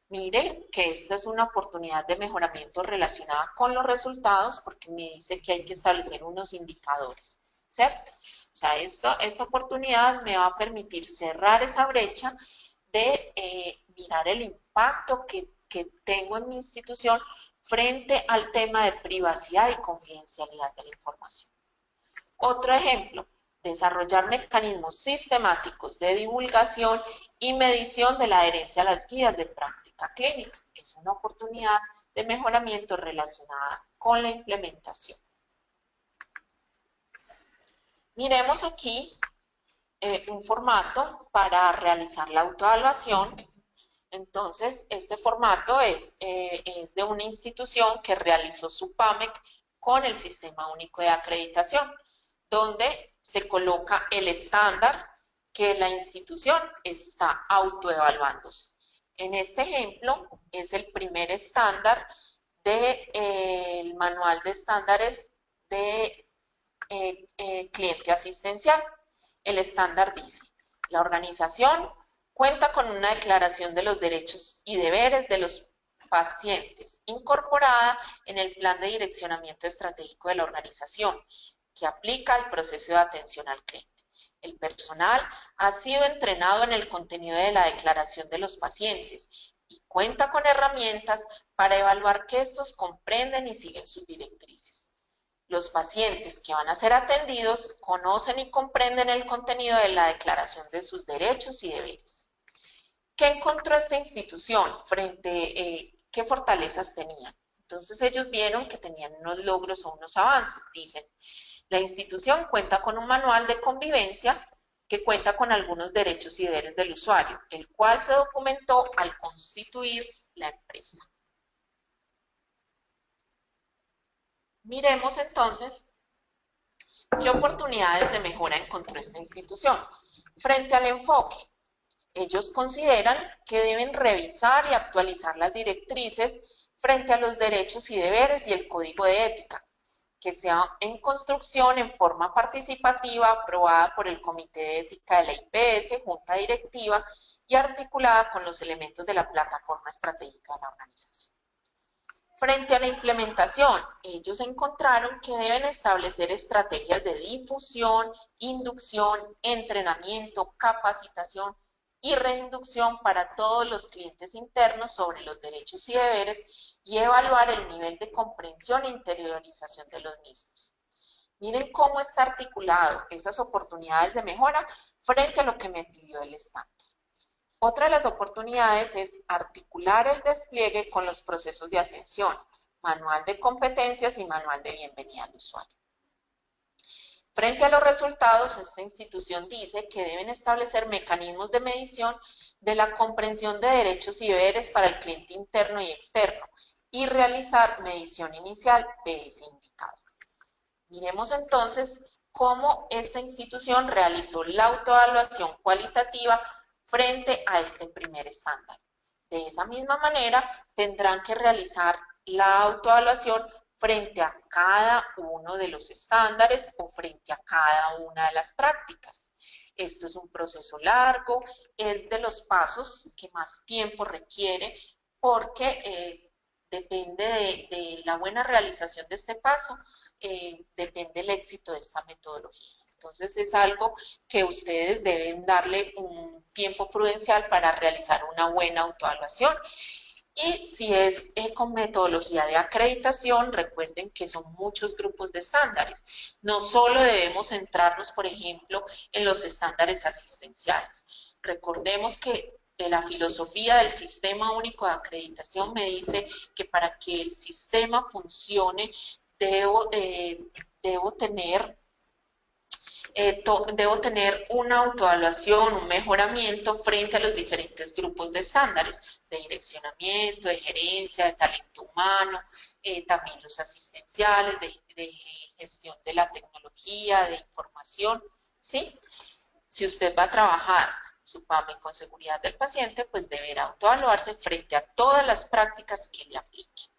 Mire que esta es una oportunidad de mejoramiento relacionada con los resultados porque me dice que hay que establecer unos indicadores, ¿cierto? O sea, esta oportunidad me va a permitir cerrar esa brecha de mirar el impacto que tengo en mi institución frente al tema de privacidad y confidencialidad de la información. Otro ejemplo, desarrollar mecanismos sistemáticos de divulgación y medición de la adherencia a las guías de práctica clínica. Es una oportunidad de mejoramiento relacionada con la implementación. Miremos aquí un formato para realizar la autoevaluación. Entonces, este formato es de una institución que realizó su PAMEC con el Sistema Único de Acreditación, donde se coloca el estándar que la institución está autoevaluándose. En este ejemplo, es el primer estándar del manual de estándares de cliente asistencial. El estándar dice, la organización cuenta con una declaración de los derechos y deberes de los pacientes incorporada en el plan de direccionamiento estratégico de la organización que aplica el proceso de atención al cliente. El personal ha sido entrenado en el contenido de la declaración de los pacientes y cuenta con herramientas para evaluar que estos comprenden y siguen sus directrices. Los pacientes que van a ser atendidos conocen y comprenden el contenido de la declaración de sus derechos y deberes. ¿Qué encontró esta institución qué fortalezas tenían? Entonces ellos vieron que tenían unos logros o unos avances. Dicen, la institución cuenta con un manual de convivencia que cuenta con algunos derechos y deberes del usuario, el cual se documentó al constituir la empresa. Miremos entonces qué oportunidades de mejora encontró esta institución. Frente al enfoque, ellos consideran que deben revisar y actualizar las directrices frente a los derechos y deberes y el código de ética, que sea en construcción en forma participativa aprobada por el Comité de Ética de la IPS, Junta Directiva y articulada con los elementos de la plataforma estratégica de la organización. Frente a la implementación, ellos encontraron que deben establecer estrategias de difusión, inducción, entrenamiento, capacitación y reinducción para todos los clientes internos sobre los derechos y deberes y evaluar el nivel de comprensión e interiorización de los mismos. Miren cómo está articulado esas oportunidades de mejora frente a lo que me pidió el estándar. Otra de las oportunidades es articular el despliegue con los procesos de atención, manual de competencias y manual de bienvenida al usuario. Frente a los resultados, esta institución dice que deben establecer mecanismos de medición de la comprensión de derechos y deberes para el cliente interno y externo y realizar medición inicial de ese indicador. Miremos entonces cómo esta institución realizó la autoevaluación cualitativa frente a este primer estándar. De esa misma manera, tendrán que realizar la autoevaluación frente a cada uno de los estándares o frente a cada una de las prácticas. Esto es un proceso largo, es de los pasos que más tiempo requiere porque depende de la buena realización de este paso, depende el éxito de esta metodología. Entonces es algo que ustedes deben darle un tiempo prudencial para realizar una buena autoevaluación. Y si es con metodología de acreditación, recuerden que son muchos grupos de estándares. No solo debemos centrarnos, por ejemplo, en los estándares asistenciales. Recordemos que la filosofía del Sistema Único de Acreditación me dice que para que el sistema funcione debo tener debo tener una autoevaluación, un mejoramiento frente a los diferentes grupos de estándares, de direccionamiento, de gerencia, de talento humano, también los asistenciales, de gestión de la tecnología, de información, ¿sí? Si usted va a trabajar su PAMI con seguridad del paciente, pues deberá autoevaluarse frente a todas las prácticas que le apliquen.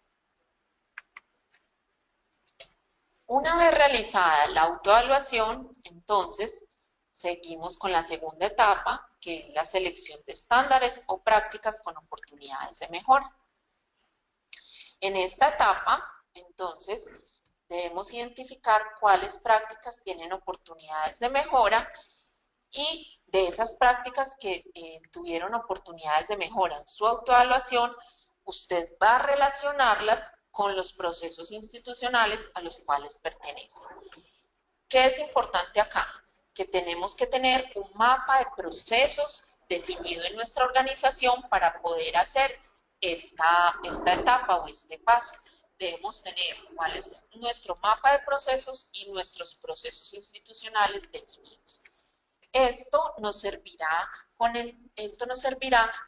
Una vez realizada la autoevaluación, entonces seguimos con la segunda etapa, que es la selección de estándares o prácticas con oportunidades de mejora. En esta etapa, entonces, debemos identificar cuáles prácticas tienen oportunidades de mejora y de esas prácticas que tuvieron oportunidades de mejora en su autoevaluación, usted va a relacionarlas con los procesos institucionales a los cuales pertenece. ¿Qué es importante acá? Que tenemos que tener un mapa de procesos definido en nuestra organización para poder hacer esta etapa o este paso. Debemos tener cuál es nuestro mapa de procesos y nuestros procesos institucionales definidos. Esto nos servirá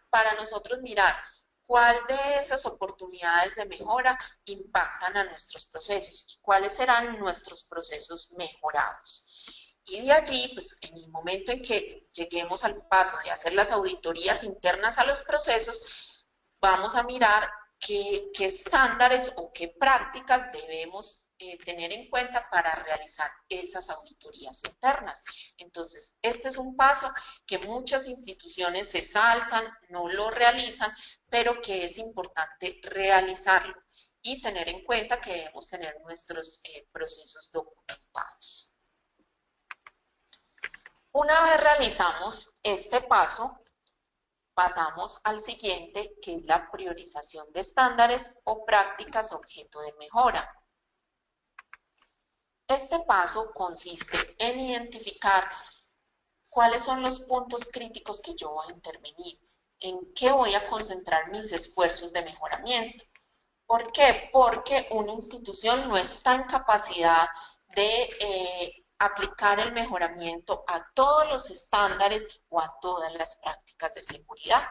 para nosotros mirar cuál de esas oportunidades de mejora impactan a nuestros procesos y cuáles serán nuestros procesos mejorados. Y de allí, pues en el momento en que lleguemos al paso de hacer las auditorías internas a los procesos, vamos a mirar qué estándares o qué prácticas debemos tener en cuenta para realizar esas auditorías internas. Entonces, este es un paso que muchas instituciones se saltan, no lo realizan, pero que es importante realizarlo y tener en cuenta que debemos tener nuestros procesos documentados. Una vez realizamos este paso, pasamos al siguiente, que es la priorización de estándares o prácticas objeto de mejora. Este paso consiste en identificar cuáles son los puntos críticos que yo voy a intervenir, en qué voy a concentrar mis esfuerzos de mejoramiento. ¿Por qué? Porque una institución no está en capacidad de aplicar el mejoramiento a todos los estándares o a todas las prácticas de seguridad.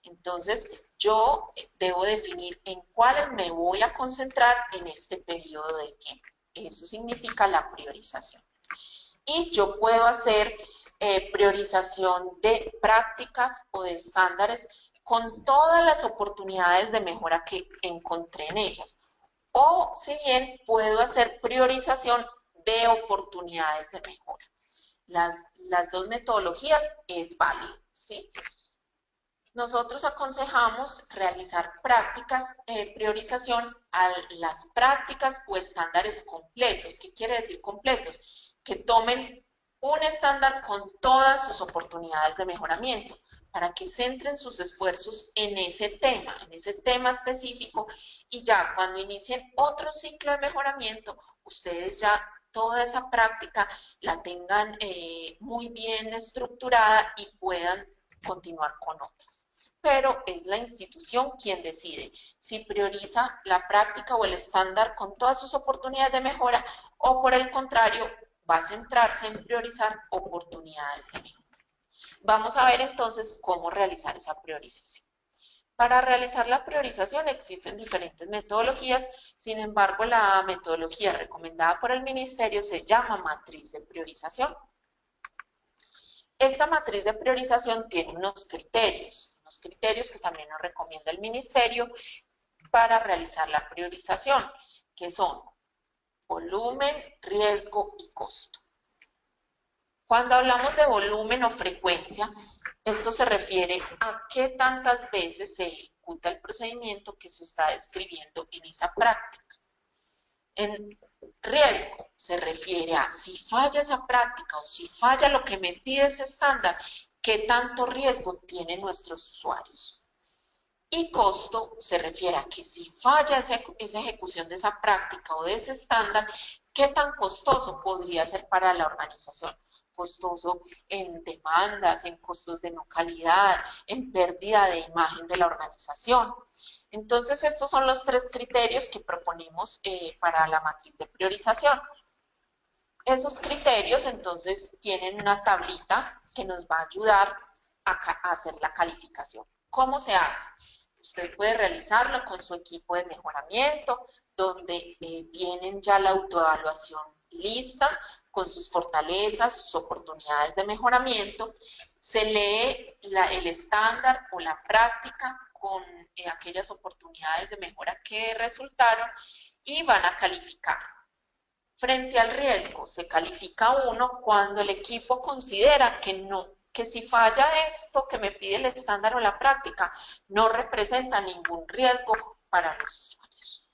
Entonces, yo debo definir en cuáles me voy a concentrar en este periodo de tiempo. Eso significa la priorización. Y yo puedo hacer priorización de prácticas o de estándares con todas las oportunidades de mejora que encontré en ellas. O si bien puedo hacer priorización de oportunidades de mejora. Las dos metodologías es válido, ¿sí? Nosotros aconsejamos realizar prácticas, priorización a las prácticas o estándares completos. ¿Qué quiere decir completos? Que tomen un estándar con todas sus oportunidades de mejoramiento para que centren sus esfuerzos en ese tema específico y ya cuando inicien otro ciclo de mejoramiento, ustedes ya toda esa práctica la tengan muy bien estructurada y puedan continuar con otras. Pero es la institución quien decide si prioriza la práctica o el estándar con todas sus oportunidades de mejora o por el contrario va a centrarse en priorizar oportunidades de mejora. Vamos a ver entonces cómo realizar esa priorización. Para realizar la priorización existen diferentes metodologías, sin embargo la metodología recomendada por el Ministerio se llama matriz de priorización. Esta matriz de priorización tiene unos criterios que también nos recomienda el Ministerio para realizar la priorización, que son volumen, riesgo y costo. Cuando hablamos de volumen o frecuencia, esto se refiere a qué tantas veces se ejecuta el procedimiento que se está describiendo en esa práctica. En riesgo se refiere a si falla esa práctica o si falla lo que me pide ese estándar, qué tanto riesgo tienen nuestros usuarios. Y costo se refiere a que si falla esa ejecución de esa práctica o de ese estándar, qué tan costoso podría ser para la organización. Costoso en demandas, en costos de no calidad, en pérdida de imagen de la organización. Entonces, estos son los tres criterios que proponemos para la matriz de priorización. Esos criterios entonces tienen una tablita que nos va a ayudar a hacer la calificación. ¿Cómo se hace? Usted puede realizarlo con su equipo de mejoramiento, donde tienen ya la autoevaluación lista, con sus fortalezas, sus oportunidades de mejoramiento. Se lee el estándar o la práctica con aquellas oportunidades de mejora que resultaron y van a calificar. Frente al riesgo, se califica uno cuando el equipo considera que si falla esto que me pide el estándar o la práctica, no representa ningún riesgo para los usuarios.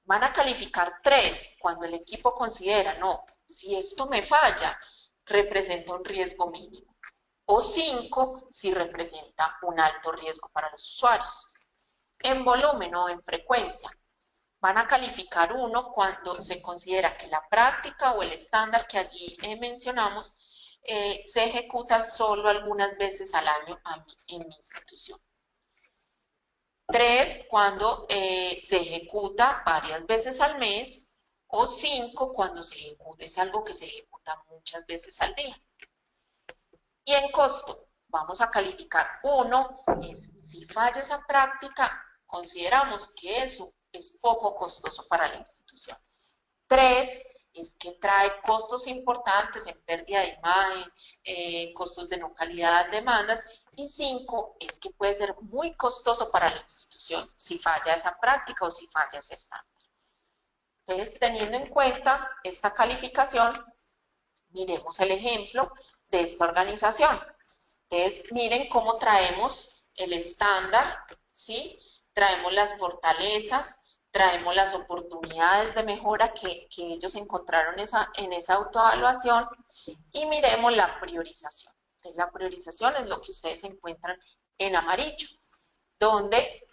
Van a calificar 3 cuando el equipo considera, no, si esto me falla, representa un riesgo mínimo. O 5 si representa un alto riesgo para los usuarios. En volumen o en frecuencia, van a calificar 1 cuando se considera que la práctica o el estándar que allí mencionamos se ejecuta solo algunas veces al año en mi institución. 3 cuando se ejecuta varias veces al mes, o 5 cuando se ejecuta, es algo que se ejecuta muchas veces al día. Y en costo, vamos a calificar 1, es si falla esa práctica, consideramos que eso es poco costoso para la institución. 3 es que trae costos importantes en pérdida de imagen, costos de no calidad, demandas. Y 5 es que puede ser muy costoso para la institución si falla esa práctica o si falla ese estándar. Entonces, teniendo en cuenta esta calificación, miremos el ejemplo de esta organización. Entonces, miren cómo traemos el estándar, ¿sí? Traemos las fortalezas, traemos las oportunidades de mejora que ellos encontraron en esa autoevaluación y miremos la priorización. Entonces, la priorización es lo que ustedes encuentran en amarillo, donde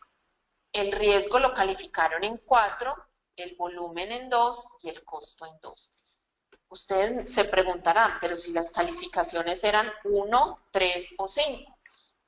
el riesgo lo calificaron en 4, el volumen en 2 y el costo en 2. Ustedes se preguntarán, pero si las calificaciones eran 1, 3 o 5.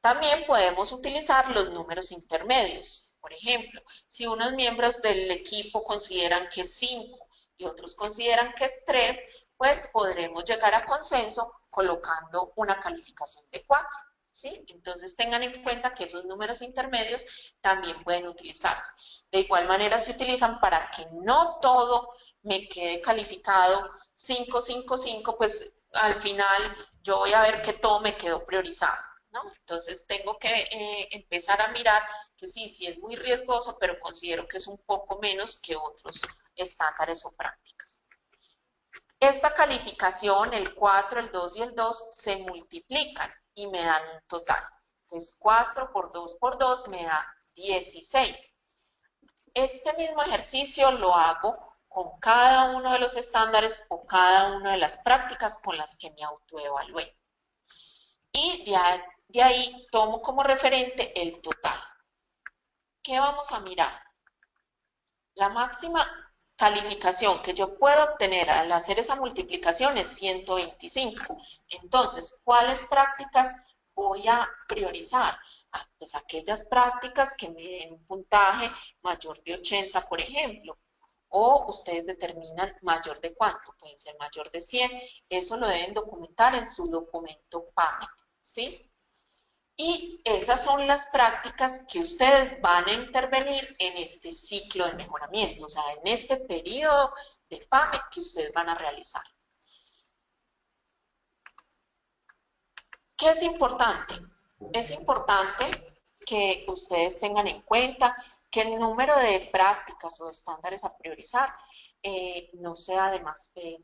También podemos utilizar los números intermedios. Por ejemplo, si unos miembros del equipo consideran que es 5 y otros consideran que es 3, pues podremos llegar a consenso colocando una calificación de 4. ¿Sí? Entonces tengan en cuenta que esos números intermedios también pueden utilizarse. De igual manera se utilizan para que no todo me quede calificado 5, 5, 5, pues al final yo voy a ver que todo me quedó priorizado, ¿no? Entonces tengo que empezar a mirar que sí es muy riesgoso, pero considero que es un poco menos que otros estándares o prácticas. Esta calificación, el 4, el 2 y el 2, se multiplican y me dan un total. Entonces 4 por 2 me da 16. Este mismo ejercicio lo hago con cada uno de los estándares o cada una de las prácticas con las que me autoevalué. Y de ahí tomo como referente el total. ¿Qué vamos a mirar? La máxima calificación que yo puedo obtener al hacer esa multiplicación es 125. Entonces, ¿cuáles prácticas voy a priorizar? Pues aquellas prácticas que me den un puntaje mayor de 80, por ejemplo. O ustedes determinan mayor de cuánto, pueden ser mayor de 100. Eso lo deben documentar en su documento PAMEC, ¿sí? Y esas son las prácticas que ustedes van a intervenir en este ciclo de mejoramiento, o sea, en este periodo de PAMEC que ustedes van a realizar. ¿Qué es importante? Es importante que ustedes tengan en cuenta que el número de prácticas o estándares a priorizar no sea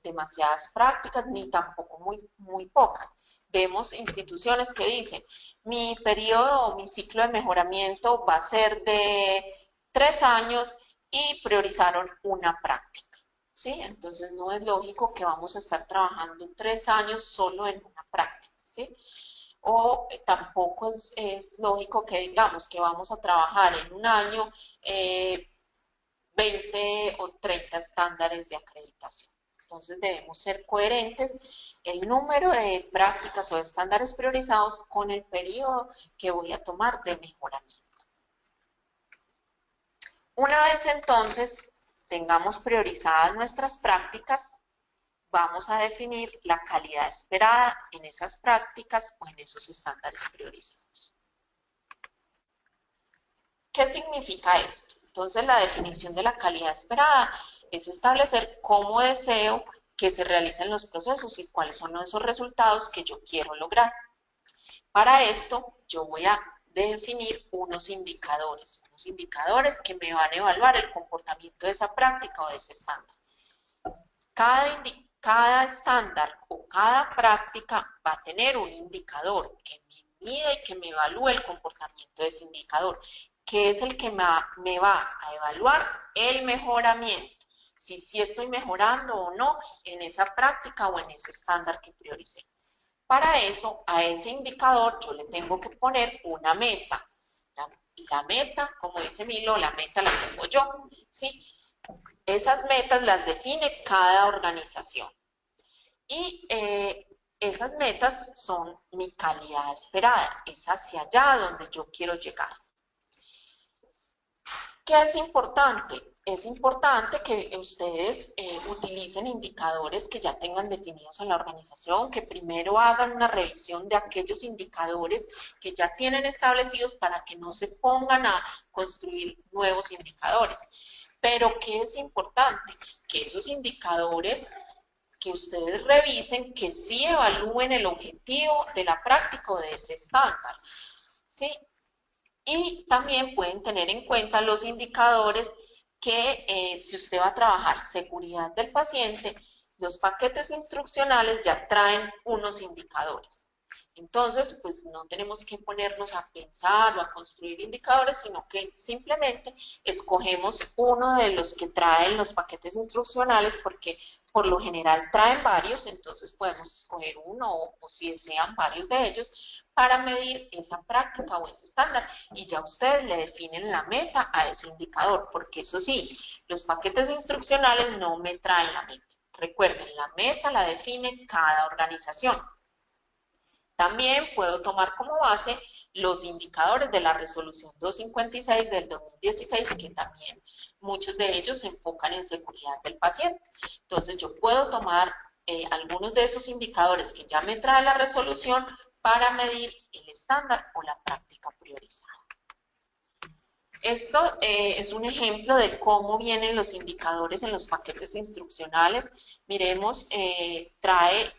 demasiadas prácticas ni tampoco muy pocas. Vemos instituciones que dicen, mi periodo o mi ciclo de mejoramiento va a ser de 3 años y priorizaron una práctica, ¿sí? Entonces no es lógico que vamos a estar trabajando 3 años solo en una práctica, ¿sí? O tampoco es lógico que digamos que vamos a trabajar en un año 20 o 30 estándares de acreditación. Entonces debemos ser coherentes el número de prácticas o de estándares priorizados con el periodo que voy a tomar de mejoramiento. Una vez entonces tengamos priorizadas nuestras prácticas, vamos a definir la calidad esperada en esas prácticas o en esos estándares priorizados. ¿Qué significa esto? Entonces, la definición de la calidad esperada es establecer cómo deseo que se realicen los procesos y cuáles son esos resultados que yo quiero lograr. Para esto, yo voy a definir unos indicadores que me van a evaluar el comportamiento de esa práctica o de ese estándar. Cada estándar o cada práctica va a tener un indicador que me mida y que me evalúe el comportamiento de ese indicador, que es el que me va a evaluar el mejoramiento, si estoy mejorando o no en esa práctica o en ese estándar que prioricé. Para eso, a ese indicador yo le tengo que poner una meta. La meta, como dice Milo, la meta la tengo yo, ¿sí? Esas metas las define cada organización. Y esas metas son mi calidad esperada, es hacia allá donde yo quiero llegar. ¿Qué es importante? Es importante que ustedes utilicen indicadores que ya tengan definidos en la organización, que primero hagan una revisión de aquellos indicadores que ya tienen establecidos para que no se pongan a construir nuevos indicadores. Pero ¿qué es importante? Que esos indicadores que ustedes revisen, que sí evalúen el objetivo de la práctica o de ese estándar, ¿sí? Y también pueden tener en cuenta los indicadores que si usted va a trabajar seguridad del paciente, los paquetes instruccionales ya traen unos indicadores. Entonces, pues no tenemos que ponernos a pensar o a construir indicadores, sino que simplemente escogemos uno de los que traen los paquetes instruccionales, porque por lo general traen varios, entonces podemos escoger uno o si desean varios de ellos para medir esa práctica o ese estándar, y ya ustedes le definen la meta a ese indicador, porque eso sí, los paquetes instruccionales no me traen la meta. Recuerden, la meta la define cada organización. También puedo tomar como base los indicadores de la resolución 256 del 2016, que también muchos de ellos se enfocan en seguridad del paciente. Entonces yo puedo tomar algunos de esos indicadores que ya me trae la resolución para medir el estándar o la práctica priorizada. Esto es un ejemplo de cómo vienen los indicadores en los paquetes instruccionales. Miremos, trae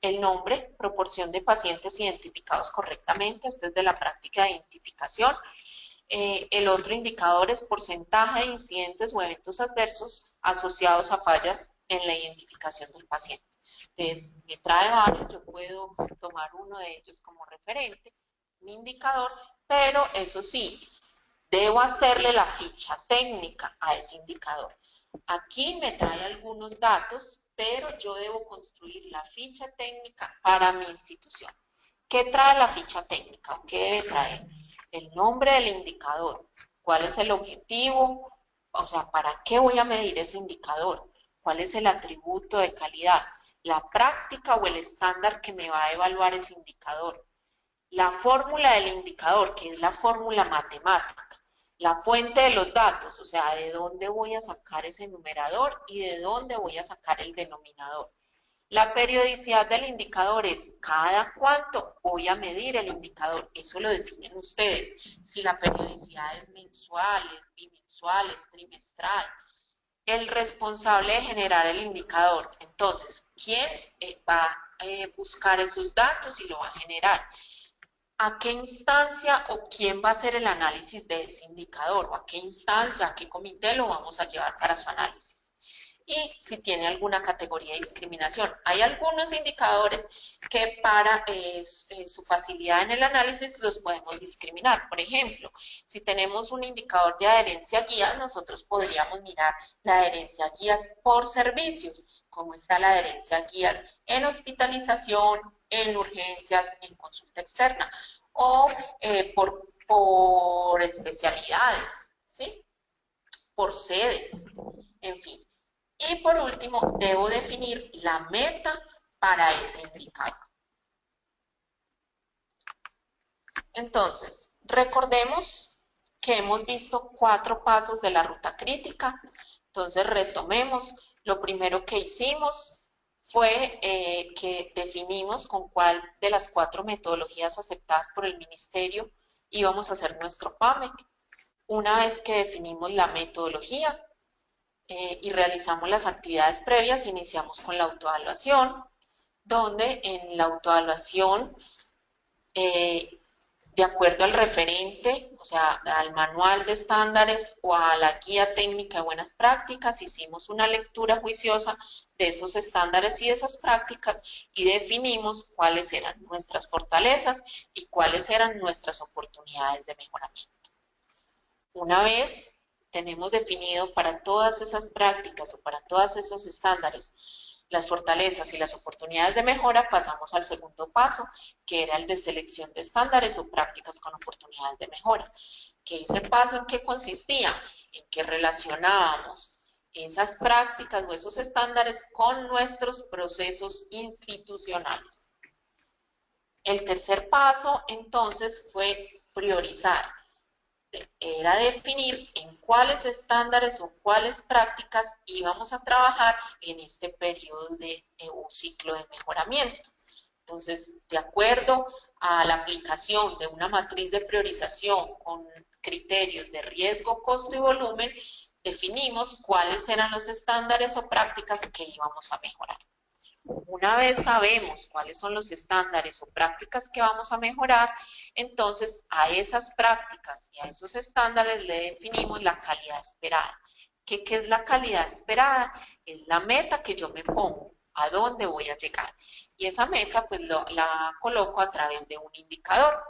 el nombre, proporción de pacientes identificados correctamente, este es de la práctica de identificación. El otro indicador es porcentaje de incidentes o eventos adversos asociados a fallas en la identificación del paciente. Entonces, me trae varios, yo puedo tomar uno de ellos como referente, mi indicador, pero eso sí, debo hacerle la ficha técnica a ese indicador. Aquí me trae algunos datos, pero yo debo construir la ficha técnica para mi institución. ¿Qué trae la ficha técnica o qué debe traer? El nombre del indicador, cuál es el objetivo, o sea, ¿para qué voy a medir ese indicador? ¿Cuál es el atributo de calidad? La práctica o el estándar que me va a evaluar ese indicador. La fórmula del indicador, que es la fórmula matemática. La fuente de los datos, o sea, de dónde voy a sacar ese numerador y de dónde voy a sacar el denominador. La periodicidad del indicador es cada cuánto voy a medir el indicador, eso lo definen ustedes. Si la periodicidad es mensual, es bimensual, es trimestral. El responsable de generar el indicador, entonces, ¿quién va a buscar esos datos y lo va a generar? ¿A qué instancia o quién va a hacer el análisis de ese indicador? ¿O a qué instancia, a qué comité lo vamos a llevar para su análisis? Y si tiene alguna categoría de discriminación. Hay algunos indicadores que para su facilidad en el análisis los podemos discriminar. Por ejemplo, si tenemos un indicador de adherencia a guías, nosotros podríamos mirar la adherencia a guías por servicios, cómo está la adherencia a guías en hospitalización, en urgencias, en consulta externa, o por especialidades, ¿sí? Por sedes, en fin. Y por último, debo definir la meta para ese indicador. Entonces, recordemos que hemos visto 4 pasos de la ruta crítica. Entonces, retomemos. Lo primero que hicimos fue que definimos con cuál de las 4 metodologías aceptadas por el Ministerio íbamos a hacer nuestro PAMEC. Una vez que definimos la metodología y realizamos las actividades previas, iniciamos con la autoevaluación, donde en la autoevaluación, de acuerdo al referente, o sea, al manual de estándares o a la guía técnica de buenas prácticas, hicimos una lectura juiciosa de esos estándares y de esas prácticas y definimos cuáles eran nuestras fortalezas y cuáles eran nuestras oportunidades de mejoramiento. Una vez tenemos definido para todas esas prácticas o para todos esos estándares las fortalezas y las oportunidades de mejora, pasamos al segundo paso, que era el de selección de estándares o prácticas con oportunidades de mejora. ¿Que ese paso en qué consistía? En que relacionábamos esas prácticas o esos estándares con nuestros procesos institucionales. El tercer paso, entonces, fue priorizar. Era definir en cuáles estándares o cuáles prácticas íbamos a trabajar en este periodo de un ciclo de mejoramiento. Entonces, de acuerdo a la aplicación de una matriz de priorización con criterios de riesgo, costo y volumen, definimos cuáles eran los estándares o prácticas que íbamos a mejorar. Una vez sabemos cuáles son los estándares o prácticas que vamos a mejorar, entonces a esas prácticas y a esos estándares le definimos la calidad esperada. ¿Qué es la calidad esperada? Es la meta que yo me pongo, a dónde voy a llegar. Y esa meta pues la coloco a través de un indicador.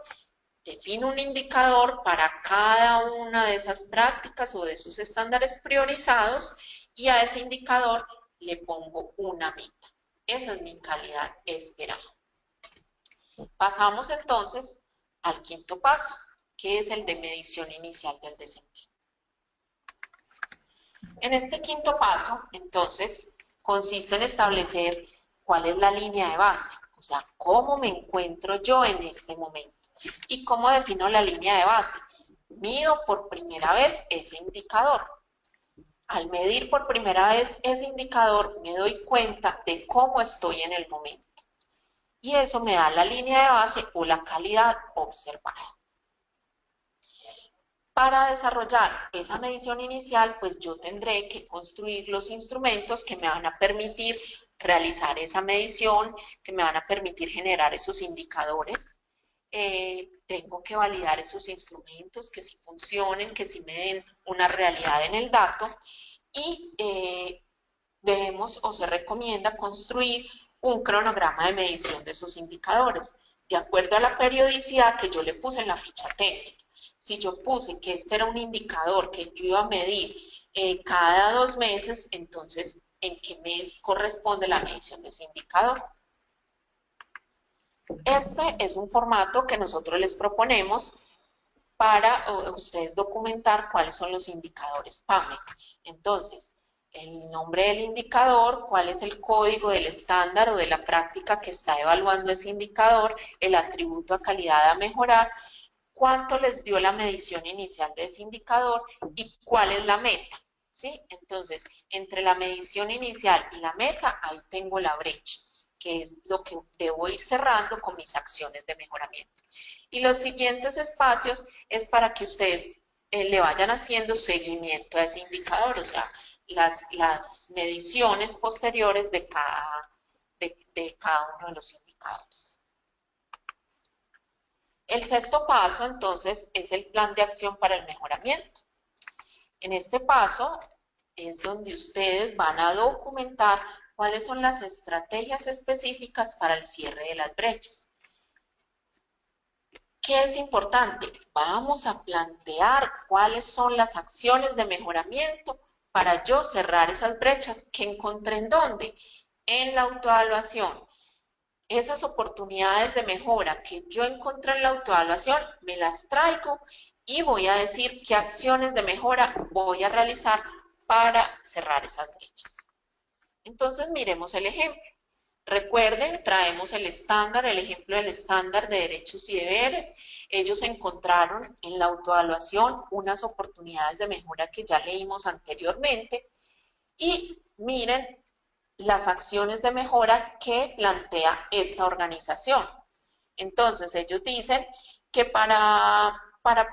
Defino un indicador para cada una de esas prácticas o de esos estándares priorizados y a ese indicador le pongo una meta. Esa es mi calidad esperada. Pasamos entonces al quinto paso, que es el de medición inicial del desempeño. En este quinto paso, entonces, consiste en establecer cuál es la línea de base, o sea, cómo me encuentro yo en este momento y cómo defino la línea de base. Mido por primera vez ese indicador. Al medir por primera vez ese indicador, me doy cuenta de cómo estoy en el momento. Y eso me da la línea de base o la calidad observada. Para desarrollar esa medición inicial, pues yo tendré que construir los instrumentos que me van a permitir realizar esa medición, que me van a permitir generar esos indicadores. Tengo que validar esos instrumentos, que sí funcionen, que sí me den una realidad en el dato. Y debemos o se recomienda construir un cronograma de medición de esos indicadores, de acuerdo a la periodicidad que yo le puse en la ficha técnica. Si yo puse que este era un indicador que yo iba a medir cada 2 meses, entonces, ¿en qué mes corresponde la medición de ese indicador? Este es un formato que nosotros les proponemos para ustedes documentar cuáles son los indicadores PAMEC. Entonces, el nombre del indicador, cuál es el código del estándar o de la práctica que está evaluando ese indicador, el atributo a calidad a mejorar, cuánto les dio la medición inicial de ese indicador y cuál es la meta, ¿sí? Entonces, entre la medición inicial y la meta, ahí tengo la brecha, que es lo que debo ir cerrando con mis acciones de mejoramiento. Y los siguientes espacios es para que ustedes le vayan haciendo seguimiento a ese indicador, o sea, las mediciones posteriores de cada uno de los indicadores. El sexto paso, entonces, es el plan de acción para el mejoramiento. En este paso es donde ustedes van a documentar cuáles son las estrategias específicas para el cierre de las brechas. ¿Qué es importante? Vamos a plantear cuáles son las acciones de mejoramiento para yo cerrar esas brechas que encontré en dónde, en la autoevaluación. Esas oportunidades de mejora que yo encontré en la autoevaluación, me las traigo y voy a decir qué acciones de mejora voy a realizar para cerrar esas brechas. Entonces, miremos el ejemplo. Recuerden, traemos el estándar, el ejemplo del estándar de derechos y deberes. Ellos encontraron en la autoevaluación unas oportunidades de mejora que ya leímos anteriormente. Y miren las acciones de mejora que plantea esta organización. Entonces, ellos dicen que para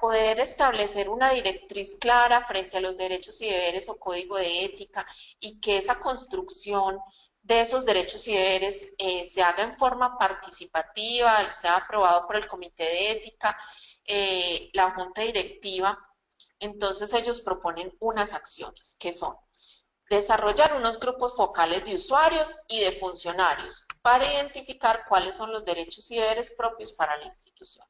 poder establecer una directriz clara frente a los derechos y deberes o código de ética y que esa construcción de esos derechos y deberes se haga en forma participativa, sea aprobado por el comité de ética, la junta directiva, entonces ellos proponen unas acciones que son desarrollar unos grupos focales de usuarios y de funcionarios para identificar cuáles son los derechos y deberes propios para la institución.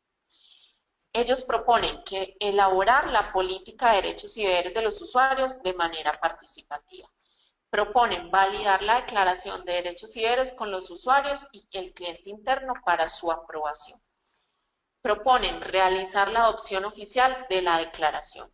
Ellos proponen que elaborar la política de derechos y deberes de los usuarios de manera participativa. Proponen validar la declaración de derechos y deberes con los usuarios y el cliente interno para su aprobación. Proponen realizar la adopción oficial de la declaración.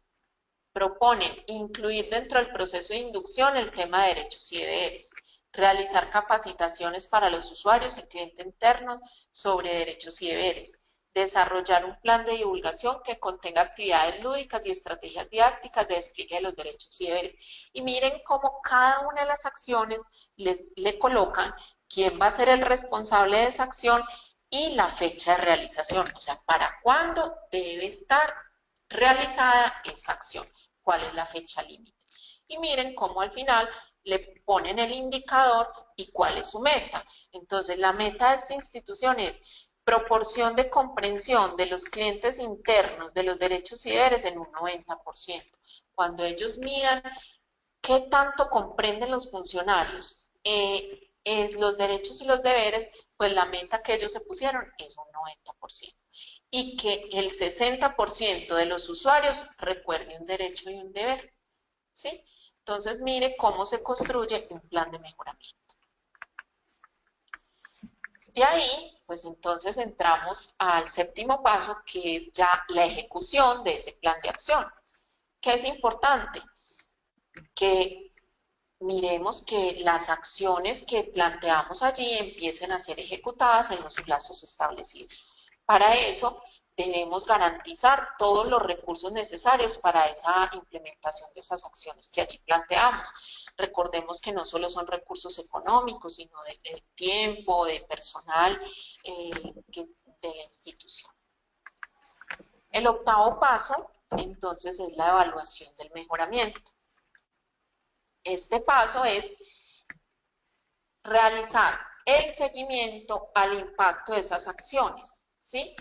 Proponen incluir dentro del proceso de inducción el tema de derechos y deberes, realizar capacitaciones para los usuarios y clientes internos sobre derechos y deberes, desarrollar un plan de divulgación que contenga actividades lúdicas y estrategias didácticas de despliegue de los derechos y deberes. Y miren cómo cada una de las acciones le colocan quién va a ser el responsable de esa acción y la fecha de realización, o sea, para cuándo debe estar realizada esa acción, cuál es la fecha límite. Y miren cómo al final le ponen el indicador y cuál es su meta. Entonces, la meta de esta institución es proporción de comprensión de los clientes internos de los derechos y deberes en un 90%. Cuando ellos miran qué tanto comprenden los funcionarios los derechos y los deberes, pues la meta que ellos se pusieron es un 90%. Y que el 60% de los usuarios recuerde un derecho y un deber. ¿Sí? Entonces, mire cómo se construye un plan de mejoramiento. De ahí, pues entonces entramos al séptimo paso, que es ya la ejecución de ese plan de acción. ¿Qué es importante? Que miremos que las acciones que planteamos allí empiecen a ser ejecutadas en los plazos establecidos. Para eso debemos garantizar todos los recursos necesarios para esa implementación de esas acciones que allí planteamos. Recordemos que no solo son recursos económicos, sino de tiempo, de personal de la institución. El octavo paso, entonces, es la evaluación del mejoramiento. Este paso es realizar el seguimiento al impacto de esas acciones, ¿sí?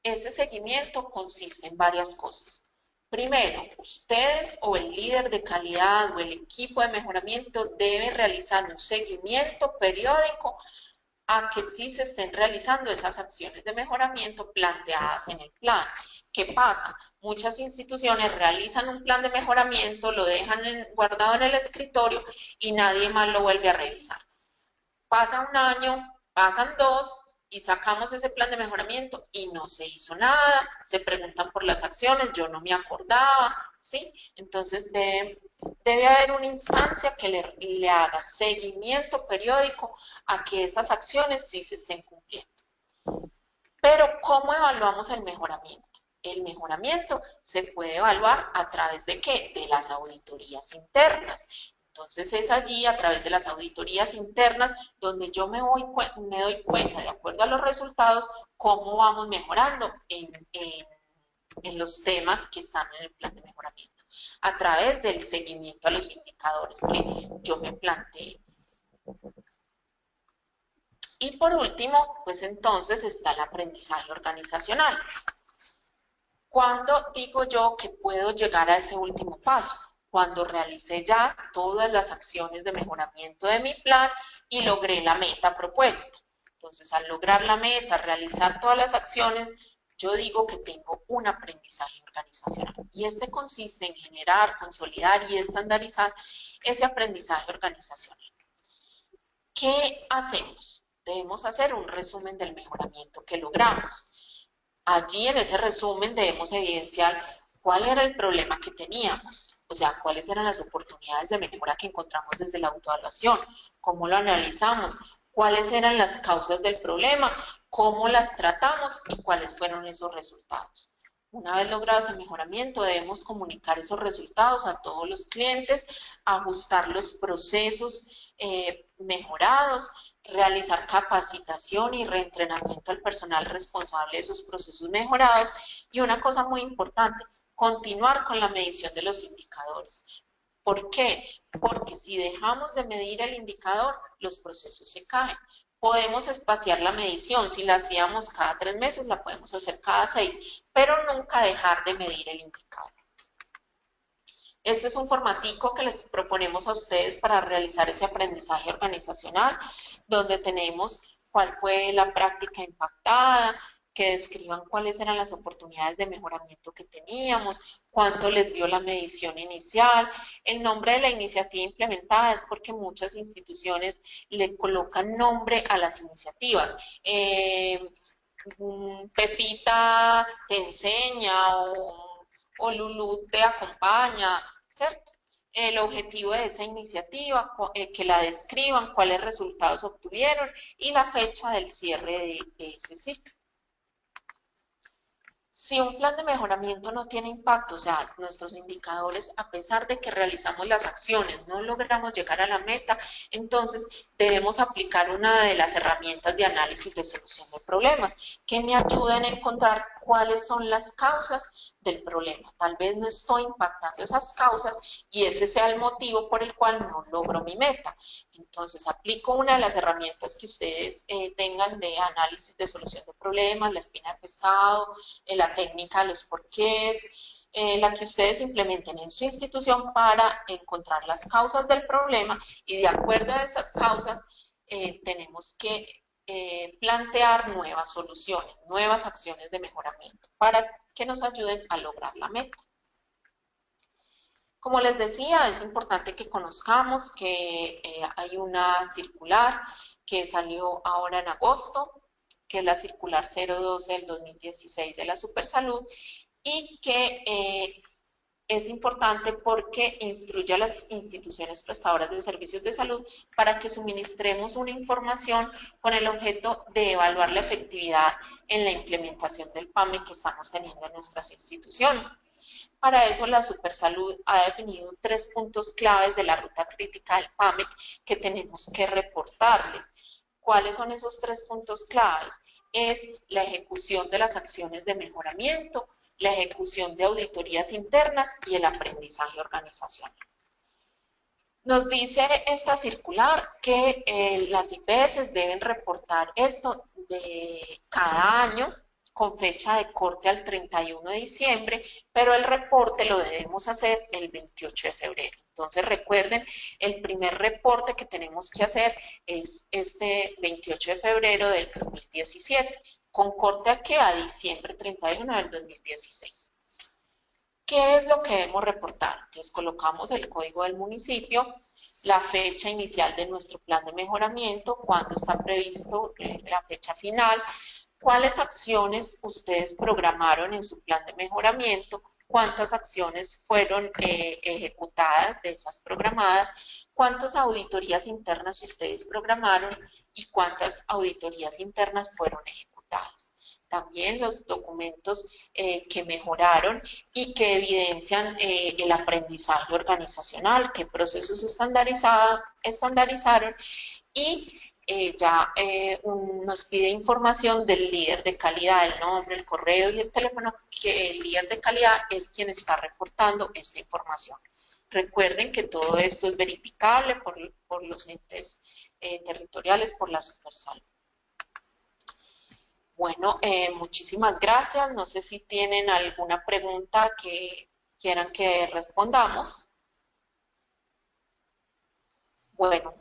Ese seguimiento consiste en varias cosas. Primero, ustedes o el líder de calidad o el equipo de mejoramiento deben realizar un seguimiento periódico a que sí se estén realizando esas acciones de mejoramiento planteadas en el plan. ¿Qué pasa? Muchas instituciones realizan un plan de mejoramiento, lo dejan guardado en el escritorio y nadie más lo vuelve a revisar. Pasa un año, pasan dos y sacamos ese plan de mejoramiento y no se hizo nada, se preguntan por las acciones, yo no me acordaba, ¿sí? Entonces debe haber una instancia que le haga seguimiento periódico a que esas acciones sí se estén cumpliendo. Pero, ¿cómo evaluamos el mejoramiento? El mejoramiento se puede evaluar a través de ¿qué? De las auditorías internas. Entonces es allí, a través de las auditorías internas, donde yo me doy cuenta, de acuerdo a los resultados, cómo vamos mejorando en los temas que están en el plan de mejoramiento, a través del seguimiento a los indicadores que yo me planteé. Y por último, pues entonces está el aprendizaje organizacional. ¿Cuándo digo yo que puedo llegar a ese último paso? Cuando realicé ya todas las acciones de mejoramiento de mi plan y logré la meta propuesta. Entonces, al lograr la meta, realizar todas las acciones, yo digo que tengo un aprendizaje organizacional. Y este consiste en generar, consolidar y estandarizar ese aprendizaje organizacional. ¿Qué hacemos? Debemos hacer un resumen del mejoramiento que logramos. Allí en ese resumen debemos evidenciar cuál era el problema que teníamos, o sea, cuáles eran las oportunidades de mejora que encontramos desde la autoevaluación, cómo lo analizamos, cuáles eran las causas del problema, cómo las tratamos y cuáles fueron esos resultados. Una vez logrado ese mejoramiento, debemos comunicar esos resultados a todos los clientes, ajustar los procesos mejorados, realizar capacitación y reentrenamiento al personal responsable de esos procesos mejorados. Y una cosa muy importante, continuar con la medición de los indicadores. ¿Por qué? Porque si dejamos de medir el indicador, los procesos se caen. Podemos espaciar la medición, si la hacíamos cada 3 meses, la podemos hacer cada 6, pero nunca dejar de medir el indicador. Este es un formatico que les proponemos a ustedes para realizar ese aprendizaje organizacional, donde tenemos cuál fue la práctica impactada, que describan cuáles eran las oportunidades de mejoramiento que teníamos, cuánto les dio la medición inicial. El nombre de la iniciativa implementada es porque muchas instituciones le colocan nombre a las iniciativas. Pepita te enseña o Lulú te acompaña, ¿cierto? El objetivo de esa iniciativa, que la describan, cuáles resultados obtuvieron y la fecha del cierre de ese ciclo. Si un plan de mejoramiento no tiene impacto, o sea, nuestros indicadores, a pesar de que realizamos las acciones, no logramos llegar a la meta, entonces debemos aplicar una de las herramientas de análisis de solución de problemas que me ayuden a encontrar cuáles son las causas del problema. Tal vez no estoy impactando esas causas y ese sea el motivo por el cual no logro mi meta. Entonces, aplico una de las herramientas que ustedes tengan de análisis de solución de problemas, la espina de pescado, la técnica de los porqués, la que ustedes implementen en su institución para encontrar las causas del problema y de acuerdo a esas causas tenemos que plantear nuevas soluciones, nuevas acciones de mejoramiento para que nos ayuden a lograr la meta. Como les decía, es importante que conozcamos que hay una circular que salió ahora en agosto, que es la circular 012 del 2016 de la Supersalud, y que es importante porque instruye a las instituciones prestadoras de servicios de salud para que suministremos una información con el objeto de evaluar la efectividad en la implementación del PAME que estamos teniendo en nuestras instituciones. Para eso, la Supersalud ha definido 3 puntos claves de la ruta crítica del PAME que tenemos que reportarles. ¿Cuáles son esos 3 puntos claves? Es la ejecución de las acciones de mejoramiento, la ejecución de auditorías internas y el aprendizaje organizacional. Nos dice esta circular que las IPS deben reportar esto de cada año con fecha de corte al 31 de diciembre, pero el reporte lo debemos hacer el 28 de febrero. Entonces recuerden, el primer reporte que tenemos que hacer es este 28 de febrero del 2017, con corte a qué? A diciembre 31 del 2016. ¿Qué es lo que debemos reportar? Entonces colocamos el código del municipio, la fecha inicial de nuestro plan de mejoramiento, cuándo está previsto la fecha final, cuáles acciones ustedes programaron en su plan de mejoramiento, cuántas acciones fueron ejecutadas de esas programadas, cuántas auditorías internas ustedes programaron y cuántas auditorías internas fueron ejecutadas. También los documentos que mejoraron y que evidencian el aprendizaje organizacional, qué procesos estandarizaron y nos pide información del líder de calidad, el nombre, el correo y el teléfono, que el líder de calidad es quien está reportando esta información. Recuerden que todo esto es verificable por los entes territoriales, por la Supersalud. Bueno, muchísimas gracias. No sé si tienen alguna pregunta que quieran que respondamos. Bueno,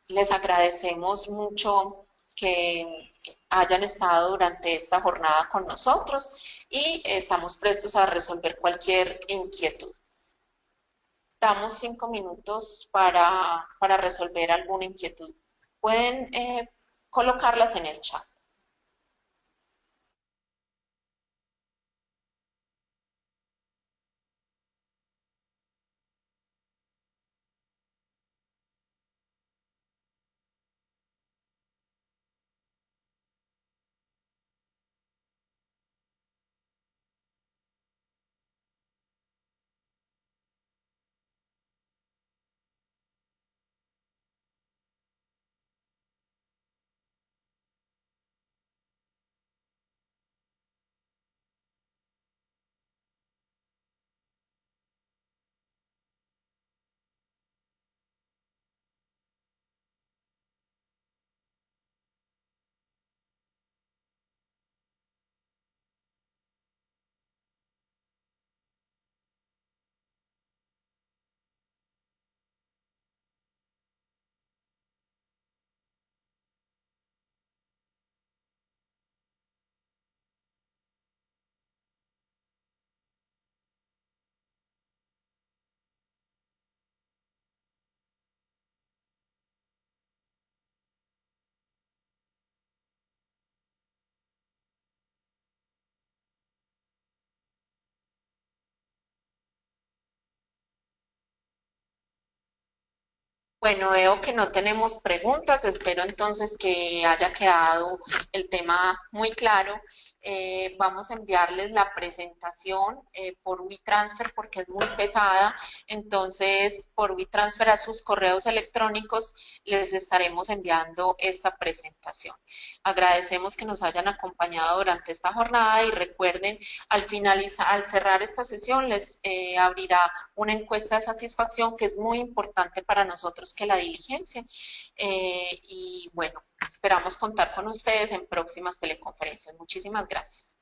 les agradecemos mucho que hayan estado durante esta jornada con nosotros y estamos prestos a resolver cualquier inquietud. Damos 5 minutos para resolver alguna inquietud. Pueden colocarlas en el chat. Bueno, veo que no tenemos preguntas. Espero entonces que haya quedado el tema muy claro. Vamos a enviarles la presentación por WeTransfer porque es muy pesada. Entonces, por WeTransfer a sus correos electrónicos les estaremos enviando esta presentación. Agradecemos que nos hayan acompañado durante esta jornada y recuerden, al finalizar, al cerrar esta sesión, les abrirá una encuesta de satisfacción que es muy importante para nosotros que la diligencia. Y bueno, esperamos contar con ustedes en próximas teleconferencias. Muchísimas gracias.